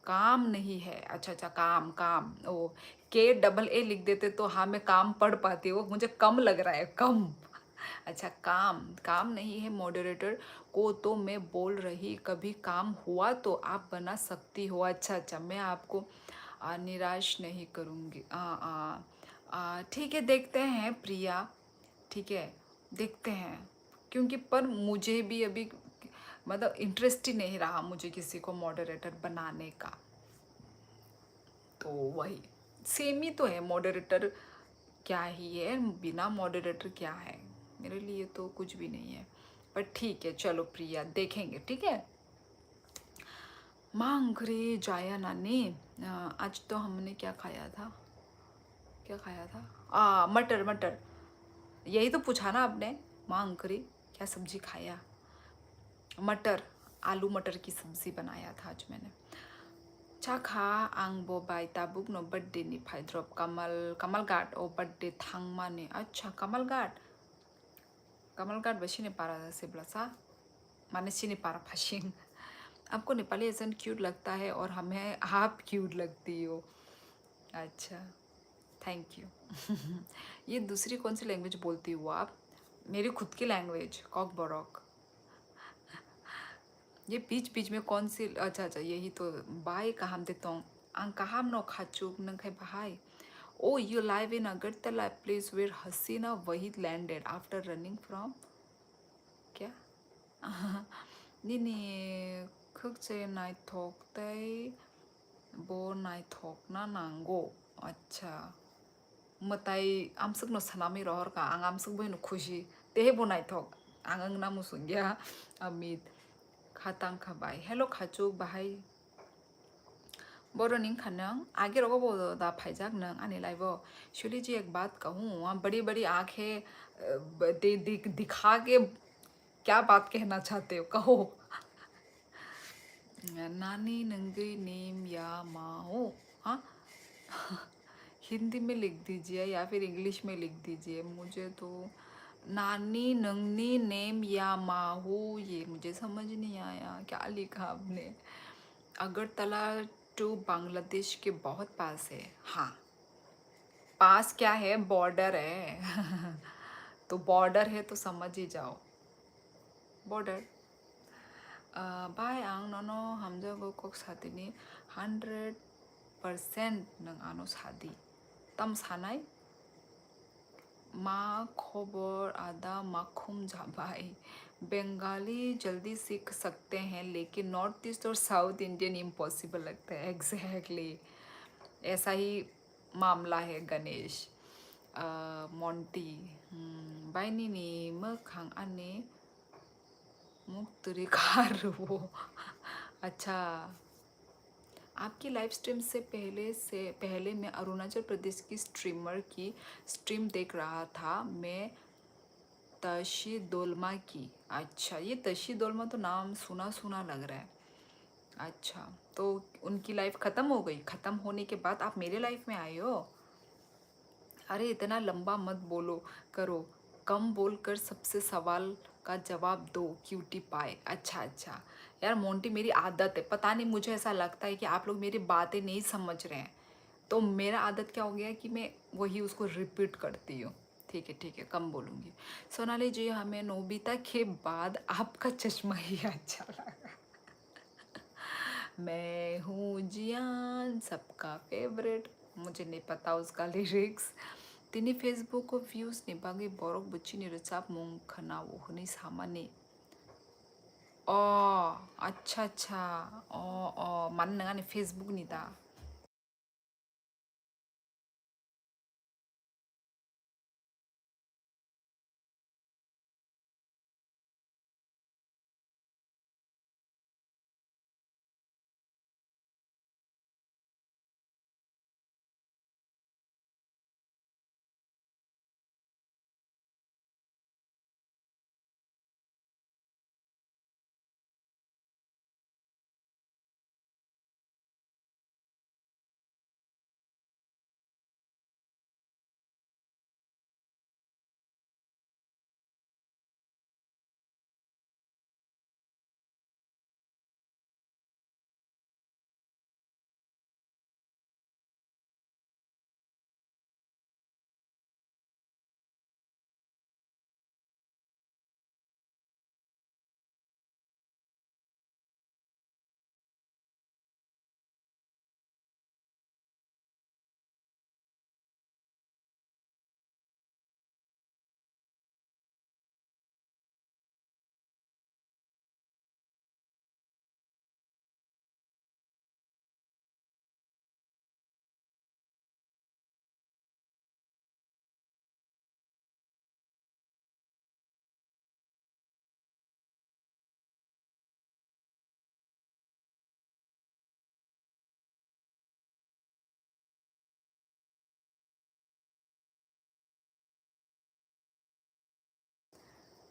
काम नहीं है। अच्छा अच्छा, काम काम, ओ KEE लिख देते तो हाँ मैं काम पढ़ पाती। वो मुझे कम लग रहा है, कम। अच्छा, काम काम नहीं है मॉडरेटर को तो मैं बोल रही, कभी काम हुआ तो आप बना सकती हो। अच्छा अच्छा, मैं आपको निराश नहीं करूँगी। ठीक है, देखते हैं प्रिया, ठीक है, देखते हैं। क्योंकि पर मुझे भी अभी मतलब इंटरेस्ट ही नहीं रहा मुझे किसी को मॉडरेटर बनाने का। तो वही सेम ही तो है, मॉडरेटर क्या ही है, बिना मॉडरेटर क्या है, मेरे लिए तो कुछ भी नहीं है। पर ठीक है, चलो प्रिया, देखेंगे, ठीक है। माँ अंकुरी जाया नानी, आज तो हमने क्या खाया था, क्या खाया था? मटर मटर, यही तो पूछा ना आपने। माँ अंकुरी क्या सब्जी खाया? मटर, आलू मटर की सब्जी बनाया था आज मैंने। चाखा आंबो बाय ताबुक नो बर्थडे नि फाइद्रप कमल गाट ओ बर्थडे थांगमा ने। अच्छा, कमल गाट बसी ने पारा से ब्लसा माने सिने पारा फाशिंग। आपको नेपाली एजेंट क्यूट लगता है और हमें आप क्यूट लगती हो। अच्छा, थैंक यू। ये दूसरी कौन सी लैंग्वेज बोलती हो आप? मेरी खुद की लैंग्वेज कॉक बॉरक। ये बीच बीच में कौन सी? अच्छा अच्छा, यही तो। बाय कहाम देता हूँ आं कहाम नो खाचुक नंगे bye. Oh, you live in Agartala, place where Hasina Wahid landed after running from क्या? 니니 극제 나이 톡다이 뭐 나이 톡나 난고. अच्छा, matai amsuk no sanami rohor ka ang amsuk boy no khushi tehe bonai thok ang na musungya amit khatang khabai hello khachuk bahai बोरो निंग खनंग आगे रोगो बोलो दा फाइजाक नंग आने लाइवो शुली जी एक बात कहूँ वहाँ बड़ी बड़ी आंखें दिखा के क्या बात कहना चाहते हो कहो नानी नंगी नेम या माओ हाँ हिंदी में लिख दीजिए या फिर इंग्लिश में लिख दीजिए मुझे तो नानी नंगनी नेम या माहू ये मुझे समझ नहीं आया क्या लिखा आपने अगरतला टू बांग्लादेश के बहुत पास है हाँ पास क्या है बॉर्डर है तो बॉर्डर है तो समझ ही जाओ बॉर्डर बाय आं ननो हमजों कोक साथीनि 100% नों आनो सादी तम सानाय मा खबर आदा माखुम जाबाई बंगाली जल्दी सीख सकते हैं लेकिन नॉर्थ ईस्ट और साउथ इंडियन इम्पॉसिबल लगता है एग्जैक्टली ऐसा ही मामला है गणेश मोंटी बाइनिनी मखां आने मुक्तरी वो अच्छा आपकी लाइव स्ट्रीम से पहले मैं अरुणाचल प्रदेश की स्ट्रीमर की स्ट्रीम देख रहा था मैं तशी दोलमा की अच्छा ये तशी दोलमा तो नाम सुना सुना लग रहा है अच्छा तो उनकी लाइफ ख़त्म हो गई ख़त्म होने के बाद आप मेरे लाइफ में आए हो अरे इतना लंबा मत बोलो करो कम बोलकर सबसे सवाल का जवाब दो क्यूटी पाए अच्छा अच्छा यार मोंटी मेरी आदत है पता नहीं मुझे ऐसा लगता है कि आप लोग मेरी बातें नहीं समझ रहे हैं तो मेरा आदत क्या हो गया कि मैं वही उसको रिपीट करती हूँ ठीक है कम बोलूँगी सोनाली जी हमें नोबिता के बाद आपका चश्मा ही अच्छा लगा मैं हूँ जियान सबका फेवरेट मुझे नहीं पता उसका लिरिक्स तिनी फेसबुक को व्यूज ने बागे बरक बच्ची रोजाब मुं खनाव हनी सामाने अ अच्छा अच्छा मान नङा ने फेसबुक नि दा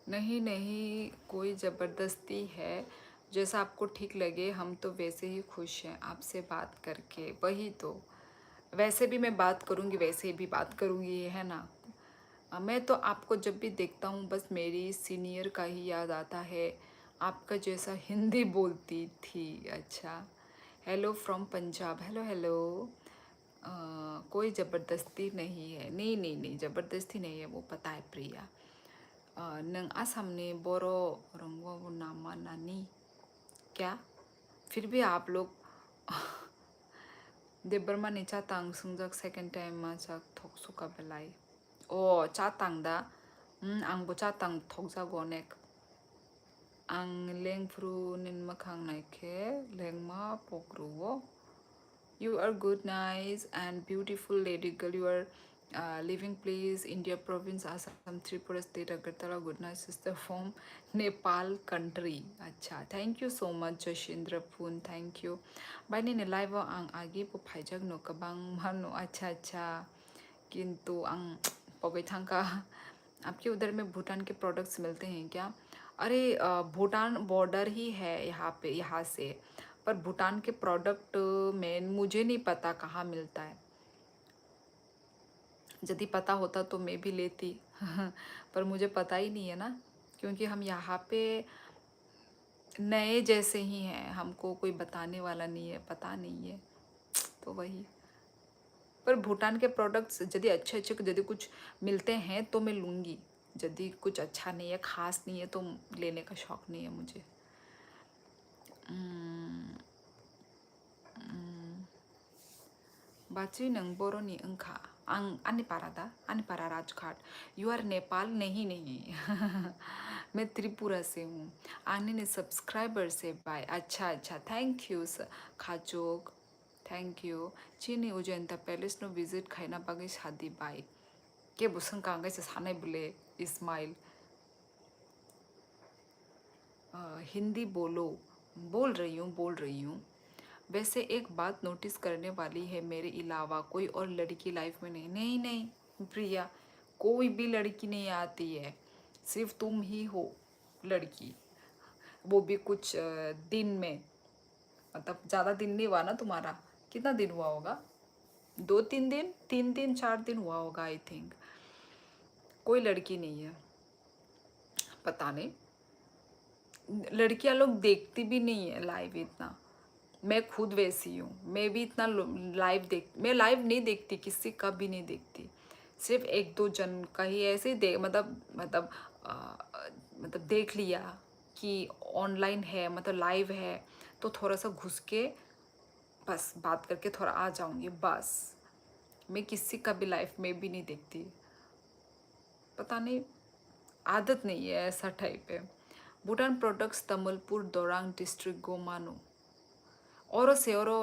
नहीं नहीं कोई ज़बरदस्ती है जैसा आपको ठीक लगे हम तो वैसे ही खुश हैं आपसे बात करके वही तो वैसे भी मैं बात करूँगी वैसे भी बात करूँगी है ना मैं तो आपको जब भी देखता हूँ बस मेरी सीनियर का ही याद आता है आपका जैसा हिंदी बोलती थी अच्छा hello from Punjab hello hello कोई ज़बरदस्ती नहीं है नहीं ज़बरदस्ती नहीं है वो पता है प्रिया नंग आसामने बोरो रंगो नामा नानी क्या फिर भी आप लोग देबरमा ने चातांग सुंजक सेकंड टाइम मा जाक थोक सुका बेलाई ओ चातांग दा आंबो चातांग थोक जागो नेक आं लेंफ्रु निन मखां नाइखे लेंमा पोग्रुवो You are good, nice, and beautiful lady girl. You are Living place India province Assam Tripura state Agartala good night sister from Nepal country. Acha, thank you so much Joshindra Poon, thank you. By ni live ang agi po phaijak no kabang mano अच्छा अच्छा किंतु ang पगै thangka आपके उधर में भूटान के products मिलते हैं क्या? अरे भूटान बॉर्डर ही है यहाँ पे, यहाँ से, पर भूटान के प्रोडक्ट में मुझे नहीं पता कहाँ मिलता है। यदि पता होता तो मैं भी लेती पर मुझे पता ही नहीं है ना, क्योंकि हम यहाँ पे नए जैसे ही हैं, हमको कोई बताने वाला नहीं है, पता नहीं है, तो वही। पर भूटान के प्रोडक्ट्स यदि अच्छे अच्छे यदि कुछ मिलते हैं तो मैं लूँगी, यदि कुछ अच्छा नहीं है, ख़ास नहीं है, तो लेने का शौक़ नहीं है मुझे। बाची नंग बर'नि ओंखा आं आनिपारा राजघाट। You are Nepal? नहीं नहीं मैं त्रिपुरा से हूँ। आने ने सब्सक्राइबर से बाय। अच्छा अच्छा, थैंक यू खाचोक, थैंक यू। चीनी उजैनता पैलेस नो विजिट खाइना बागे शादी बाय के बुसन कांगे से साने बुले इस्माइल। हिंदी बोलो। बोल रही हूँ। वैसे एक बात नोटिस करने वाली है, मेरे अलावा कोई और लड़की लाइफ में नहीं। नहीं नहीं प्रिया, कोई भी लड़की नहीं आती है, सिर्फ तुम ही हो लड़की, वो भी कुछ दिन में, मतलब ज़्यादा दिन नहीं हुआ ना तुम्हारा, कितना दिन हुआ होगा, 2-3 दिन, 3 दिन 4 दिन हुआ होगा आई थिंक। कोई लड़की नहीं है, पता नहीं, लड़कियां लोग देखती भी नहीं है लाइव इतना। मैं खुद वैसी हूँ, मैं भी इतना मैं लाइव नहीं देखती, किसी का भी नहीं देखती, सिर्फ 1-2 जन का ही ऐसे ही आ, मतलब देख लिया कि ऑनलाइन है, मतलब लाइव है, तो थोड़ा सा घुस के बस बात करके थोड़ा आ जाऊँगी बस। मैं किसी का भी लाइफ में भी नहीं देखती, पता नहीं, आदत नहीं है, ऐसा टाइप है। भूटान प्रोडक्ट्स तमलपुर दोरांग डिस्ट्रिक्ट गोमानो oro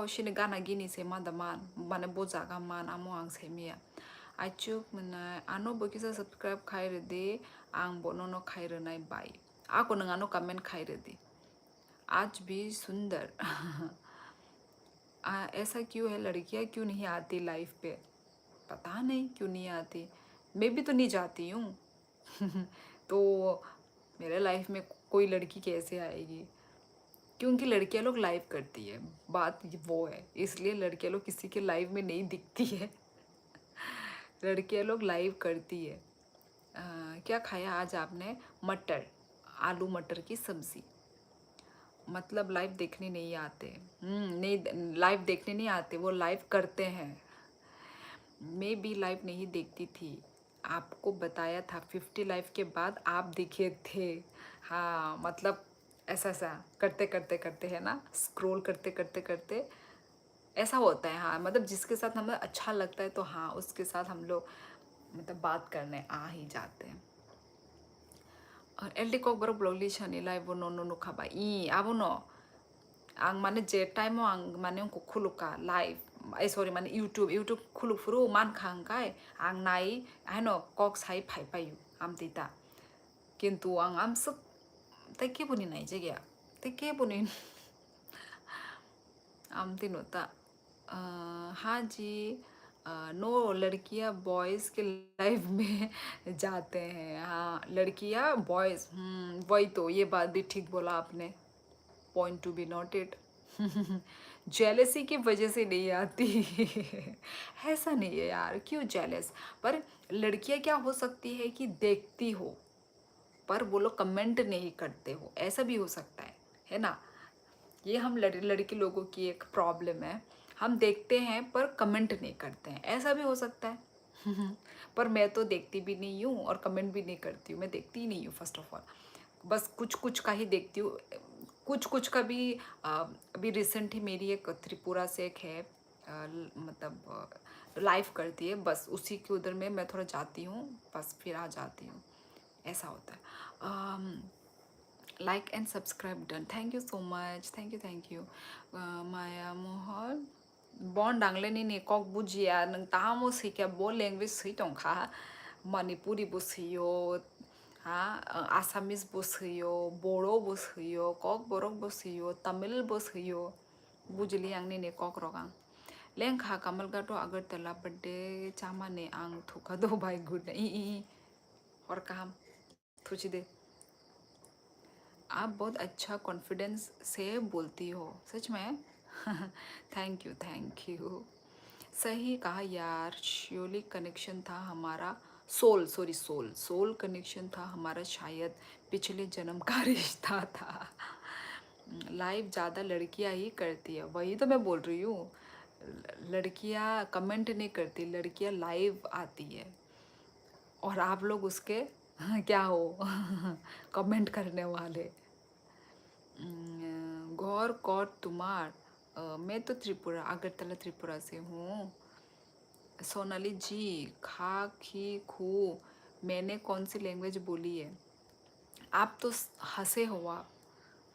shini gana gini se madaman mane bozaga man amo ang semia achuk mana ano bokisa subscribe khaire de ang bonono khaire nai bai ako nangano comment khaire de आज भी सुंदर ऐसा क्यों है, लड़कियां क्यों नहीं आती लाइफ पे, पता नहीं क्यों नहीं आती, मैं भी तो नहीं जाती हूँ तो मेरे लाइफ में कोई लड़की कैसे आएगी, क्योंकि लड़कियां लोग लाइव करती है, बात वो है, इसलिए लड़कियां लोग किसी के लाइव में नहीं दिखती है लड़कियां लोग लाइव करती है। क्या खाया आज आपने? मटर, आलू मटर की सब्जी। मतलब लाइव देखने नहीं आते, नहीं लाइव देखने नहीं आते, वो लाइव करते हैं। मैं भी लाइव नहीं देखती थी, आपको बताया था 50 लाइव के बाद आप दिखे थे। हाँ मतलब ऐसा ऐसा करते करते करते है ना, स्क्रॉल करते करते करते ऐसा होता है। हाँ मतलब जिसके साथ हमें अच्छा लगता है तो हाँ उसके साथ हम लोग मतलब बात करने आ ही जाते हैं। और एलडी को बरो ब्लॉगली छनी लाइव नो नो नो खाबा ई आबो नो आं माने जे टाइम आं माने को खुलुका लाइव सॉरी माने यूट्यूब खुलुफुरु मान खांगाय आं नाई आइनो कक साइ फाइपायु आम दिता, किंतु आं आम सब तके बुनी नाइ जगया तके बुनी आम दिनोता हाँ जी। नो लड़कियां बॉयज़ के लाइफ में जाते हैं, हाँ लड़कियां बॉयज़, वही तो, ये बात भी ठीक बोला आपने, point to be noted jealousy की वजह से नहीं आती ऐसा नहीं है यार, क्यों जेलस, पर लड़कियां क्या हो सकती है कि देखती हो पर वो लोग कमेंट नहीं करते हो, ऐसा भी हो सकता है ना, ये हम लड़के लोगों की एक प्रॉब्लम है, हम देखते हैं पर कमेंट नहीं करते हैं, ऐसा भी हो सकता है पर मैं तो देखती भी नहीं हूँ और कमेंट भी नहीं करती हूँ, मैं देखती ही नहीं हूँ फर्स्ट ऑफ ऑल, बस कुछ कुछ का ही देखती हूँ, कुछ कुछ का भी। अभी रिसेंट ही मेरी एक त्रिपुरा से एक है, मतलब लाइव करती है, बस उसी के उधर में मैं थोड़ा जाती हूँ, बस फिर आ जाती हूँ, ऐसा होता है। like and subscribe done, thank you so much, thank you Maya Mohan Bon dangle ni ni kok bujia nang tamo si kya bo language si tong kha Manipuri bo siyo ha Assamese bo siyo Bodo bo siyo kok borok bo siyo Tamil bo siyo bujili ang ni ni kok rogang leng kha kamal ga to Agartala birthday chama ne ang thuka do bhai good na i और काम तुझे दे आप बहुत अच्छा confidence से बोलती हो सच में थैंक यू सही कहा यार श्योरली कनेक्शन था हमारा सोल कनेक्शन था हमारा शायद पिछले जन्म का रिश्ता था लाइव ज़्यादा लड़कियां ही करती है वही तो मैं बोल रही हूँ लड़कियां कमेंट नहीं करती लड़कियां लाइव आती है और आप लोग उसके क्या हो कमेंट करने वाले गौर कौर तुमार मैं तो त्रिपुरा अगरतला त्रिपुरा से हूँ सोनाली जी खा खी खू मैंने कौन सी लैंग्वेज बोली है आप तो हंसे हो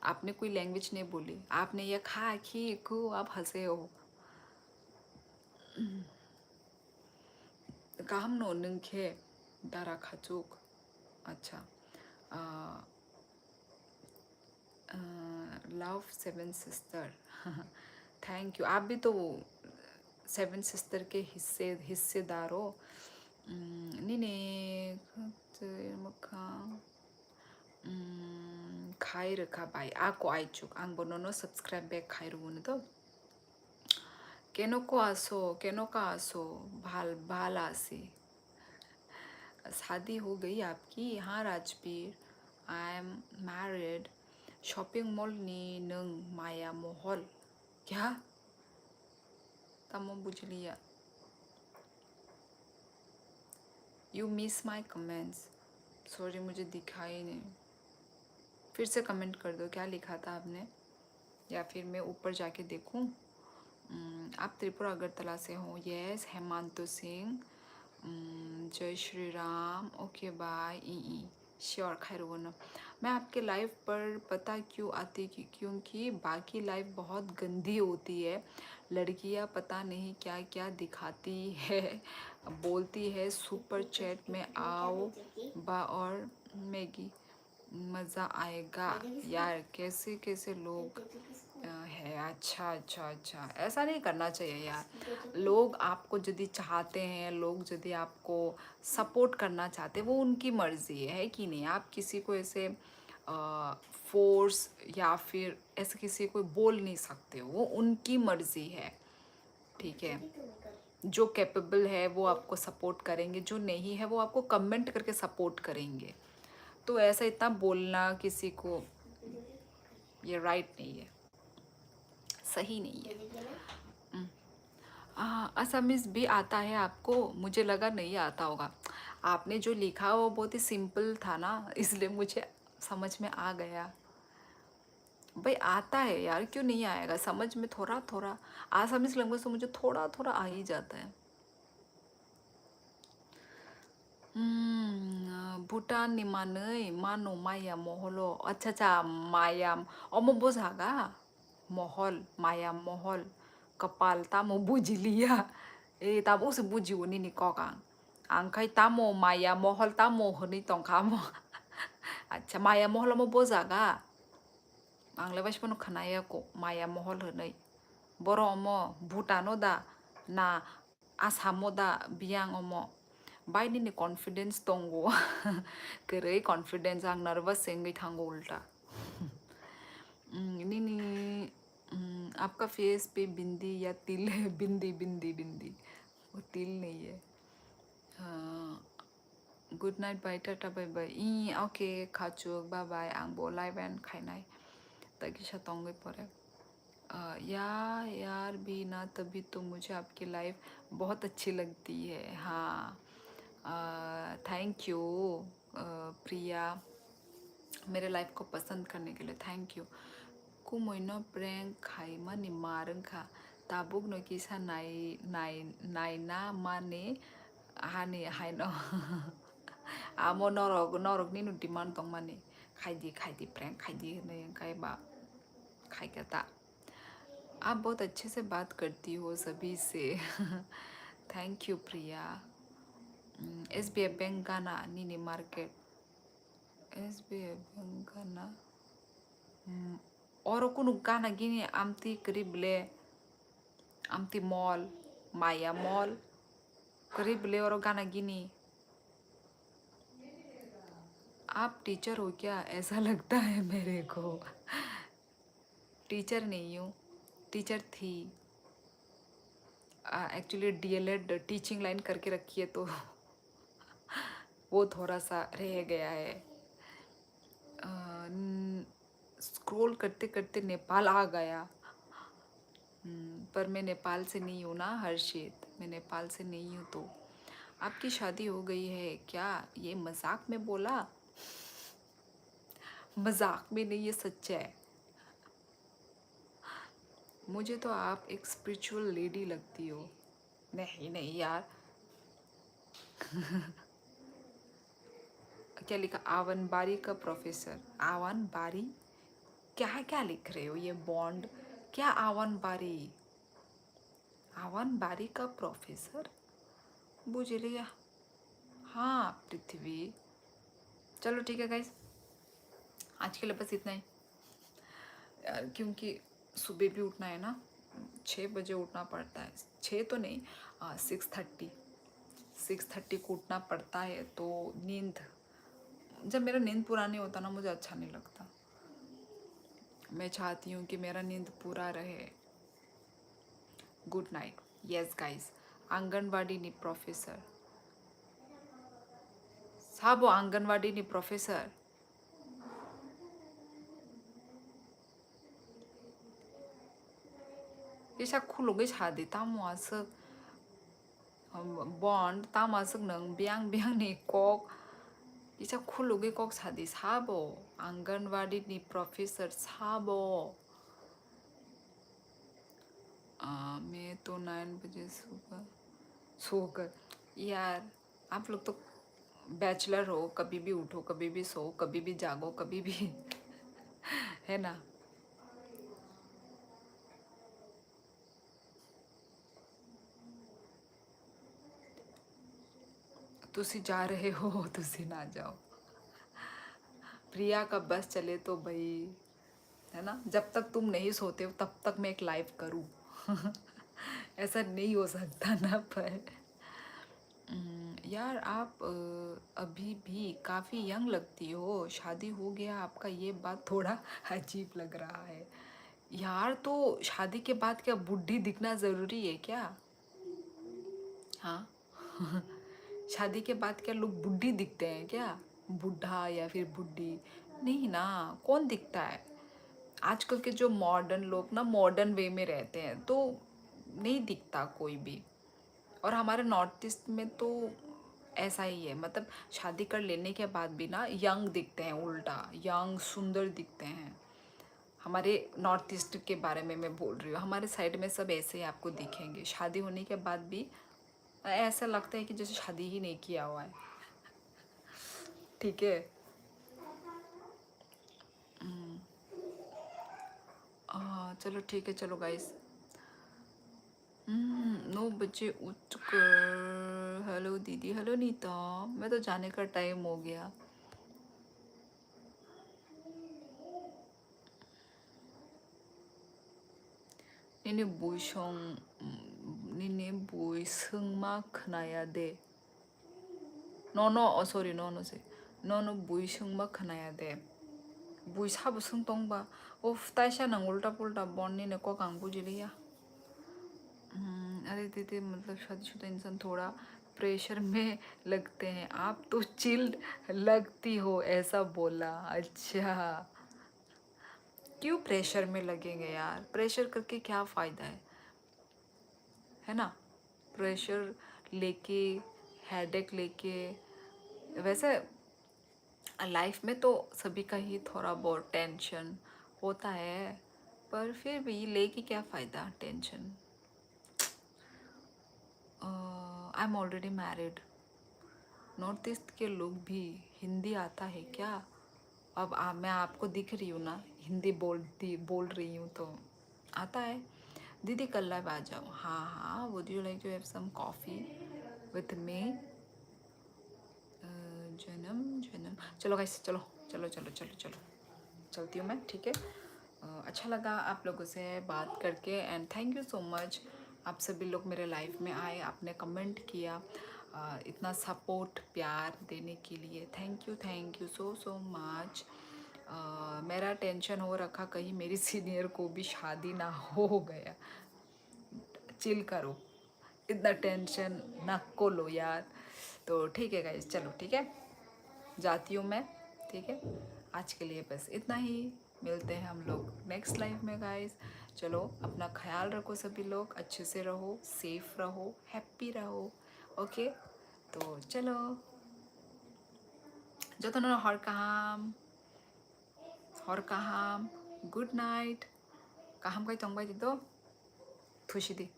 आपने कोई लैंग्वेज नहीं बोली आपने ये खा खी खू आप हंसे हो काम नो नंखे दारा खाचुक अच्छा love seven sister thank you आप भी तो सेवन सिस्टर के हिस्सेदार हो निने खाई रखा भाई आको आई चुक आंग बोनो सब्सक्राइब बैक खाई रुवन तो केनो का आसो भाल भाल आसी शादी हो गई आपकी हाँ Rajveer I am married shopping mall नी नंग माया मोहल क्या तमो बुझ लिया you miss my comments sorry मुझे दिखा ही नहीं फिर से कमेंट कर दो क्या लिखा था आपने या फिर मैं ऊपर जाके देखूं आप त्रिपुरा अगरतला से हो यस हेमांतु सिंह जय श्री राम ओके बाय ई श्योर खैर वो ना मैं आपके लाइव पर पता क्यों आती क्योंकि बाकी लाइव बहुत गंदी होती है लड़कियां पता नहीं क्या क्या दिखाती है बोलती है सुपर चैट में आओ बा और मैगी मज़ा आएगा यार कैसे कैसे लोग है अच्छा ऐसा नहीं करना चाहिए यार लोग आपको यदि चाहते हैं लोग यदि आपको सपोर्ट करना चाहते हैं वो उनकी मर्ज़ी है कि नहीं आप किसी को ऐसे फोर्स या फिर ऐसे किसी को बोल नहीं सकते हो वो उनकी मर्ज़ी है ठीक है जो कैपेबल है वो आपको सपोर्ट करेंगे जो नहीं है वो आपको कमेंट करके सपोर्ट करेंगे तो ऐसा इतना बोलना किसी को ये राइट नहीं है सही नहीं है असमीज़ भी आता है आपको मुझे लगा नहीं आता होगा आपने जो लिखा वो बहुत ही सिंपल था ना इसलिए मुझे समझ में आ गया भाई आता है यार क्यों नहीं आएगा समझ में थोड़ा थोड़ा असमीज़ लैंग्वेज तो मुझे थोड़ा थोड़ा आ ही जाता है भूटान नि मानै मानो माया महलो अच्छा मायाम अमो बोझागा महल माया महल कपाल तामो बुझलिया ए तामो से बुझियो नि कगां आंखाय तामो माया महल तामो हनै तंखामो अच्छा माया महल अमो बोझागा आंलाय बासिपनो खोनायाको माया महल हनै बर अमो भूटानो दा ना आसामो दा बियां अमो बायदिनि कॉन्फिडेंस दंगो गोरै कॉन्फिडेंस आं नर्वस सेंगै थांगो उल्टा निनी आपका फेस पे बिंदी या तिल है बिंदी वो तिल नहीं है good night bye tata bye bye okay खाचुक बाय बाय आंबो लाइव एंड खाइनाय तगिसा तंगै परे यार भी ना तभी तो मुझे आपकी लाइफ बहुत अच्छी लगती है हाँ थैंक यू प्रिया मेरे लाइफ को पसंद करने के लिए थैंक यू कुमैनो प्रेंक खाइमा नि मारंखा ताबुक नो किसा नाइना माने हाने हाइनो आमो नरक नि नुटिमान दं माने खाइदि प्रेंक खाइदि होनै ओंखाय बा खाइगता आप बहुत अच्छे से बात करती हो सभी से। Thank you Priya. SBI bank गाना नीनी मार्केट, SBI बैंक गाना और कुनु गाना गिनी आमती करीब ले, आमती मॉल, माया मॉल करीब ले और गाना गिनी। आप टीचर हो क्या? ऐसा लगता है मेरे को। टीचर नहीं हूँ, टीचर थी एक्चुअली। DLED टीचिंग लाइन करके रखी है तो वो थोड़ा सा रह गया है। स्क्रॉल करते करते नेपाल आ गया। पर मैं नेपाल से नहीं हूँ ना हर्षित, मैं नेपाल से नहीं हूँ। तो आपकी शादी हो गई है क्या? ये मजाक में बोला, मजाक में नहीं, ये सच है। मुझे तो आप एक स्पिरिचुअल लेडी लगती हो। नहीं नहीं यार। क्या लिखा? आवन बारी का प्रोफेसर, आवन बारी क्या क्या लिख रहे हो? ये बॉन्ड क्या? आवन बारी, आवन बारी का प्रोफेसर बुझ लिया। हाँ पृथ्वी। चलो ठीक है गाइस, आज के लिए बस इतना ही यार, क्योंकि सुबह भी उठना है ना, 6 बजे उठना पड़ता है। 6 तो नहीं, 6:30 को उठना पड़ता है। तो नींद, जब मेरा नींद पूरा नहीं होता ना, मुझे अच्छा नहीं लगता। मैं चाहती हूँ कि मेरा नींद पूरा रहे। Good night. Yes guys, anganwadi नी प्रोफेसर साहब, आंगनवाड़ी नी professor. Isa khulugi chadi tamuasuk bond tamuasuk nang biang biang ni kok. Isa khulugi kok chadi sabo. Anganwadi ni professor साबो। मैं तो 9 बजे सुबह सोकर। यार आप लोग तो बैचलर हो, कभी भी उठो, कभी भी सो, कभी भी जागो, कभी भी है ना। तुसी जा रहे हो, तुसी ना जाओ। प्रिया का बस चले तो भाई, है ना, जब तक तुम नहीं सोते हो तब तक मैं एक लाइव करूँ। ऐसा नहीं हो सकता ना। पर यार आप अभी भी काफ़ी यंग लगती हो, शादी हो गया आपका, ये बात थोड़ा अजीब लग रहा है यार। तो शादी के बाद क्या बुढ़ी दिखना ज़रूरी है क्या? हाँ। शादी के बाद क्या लोग बुढ़ी दिखते हैं क्या? बुढ़ा या फिर बुढ़ी नहीं ना, कौन दिखता है? आजकल के जो मॉडर्न लोग ना मॉडर्न वे में रहते हैं, तो नहीं दिखता कोई भी। और हमारे नॉर्थ ईस्ट में तो ऐसा ही है, मतलब शादी कर लेने के बाद भी ना यंग दिखते हैं, उल्टा यंग सुंदर दिखते हैं। हमारे नॉर्थ ईस्ट के बारे में मैं बोल रही हूँ, हमारे साइड में सब ऐसे ही आपको दिखेंगे, शादी होने के बाद भी ऐसा लगता है कि जैसे शादी ही नहीं किया हुआ है। ठीक है। चलो ठीक है, चलो गाइस। 9 बजे उठ कर हेलो दीदी, हेलो नीता, मैं तो जाने का टाइम हो गया। 니네 보이성 니네 보이성마 크나야 돼. 너너 sorry 너너지. 너너 보이성마 크나야 돼. बुई साबु सुन तोंबा उफ ताइशा नंग उल्टा पुल्टा बॉन्नी ने को कांग बुझ लिया। अरे दीदी मतलब शादीशुदा इंसान थोड़ा प्रेशर में लगते हैं, आप तो चिल्ड लगती हो ऐसा बोला। अच्छा, क्यों प्रेशर में लगेंगे यार? प्रेशर करके क्या फ़ायदा है ना? प्रेशर लेके, हेडेक लेके, वैसे लाइफ में तो सभी का ही थोड़ा बहुत टेंशन होता है, पर फिर भी लेके क्या फ़ायदा tension. I am already married. North east के लोग भी हिंदी आता है क्या? अब मैं आपको दिख रही हूँ ना, हिंदी बोल रही हूँ तो आता है। दीदी कल लाइव आ जाओ। हाँ हाँ, would you like to have some coffee with me? जन्म जन्म, चलो गाइस, चलो चलो चलो चलो चलो, चलती हूँ मैं, ठीक है। अच्छा लगा आप लोगों से बात करके, and thank you so much. आप सभी लोग मेरे लाइफ में आए, आपने कमेंट किया, इतना सपोर्ट प्यार देने के लिए thank you so so much. मेरा टेंशन हो रखा कहीं मेरी सीनियर को भी शादी ना हो गया। चिल करो, इतना टेंशन ना को लो यार। तो ठीक है गाइस, चलो ठीक है, जाती हूँ मैं, ठीक है। आज के लिए बस इतना ही, मिलते हैं हम लोग नेक्स्ट लाइफ में गाइस। चलो अपना ख्याल रखो, सभी लोग अच्छे से रहो, सेफ रहो, हैप्पी रहो, ओके। तो चलो, जतन हर काम, good night. kaham kay tong bay dito thushi di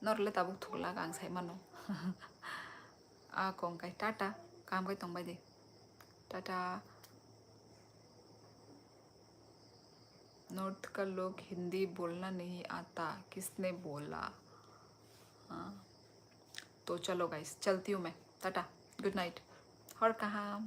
norle tabuk thukla kang sai mano a kong kay tata kaham kay tong bay di Tata. North का लोग हिंदी बोलना नहीं आता, किसने बोला? हाँ, तो चलो गाइस, चलती हूँ मैं, टाटा, गुड नाइट, और कहाँ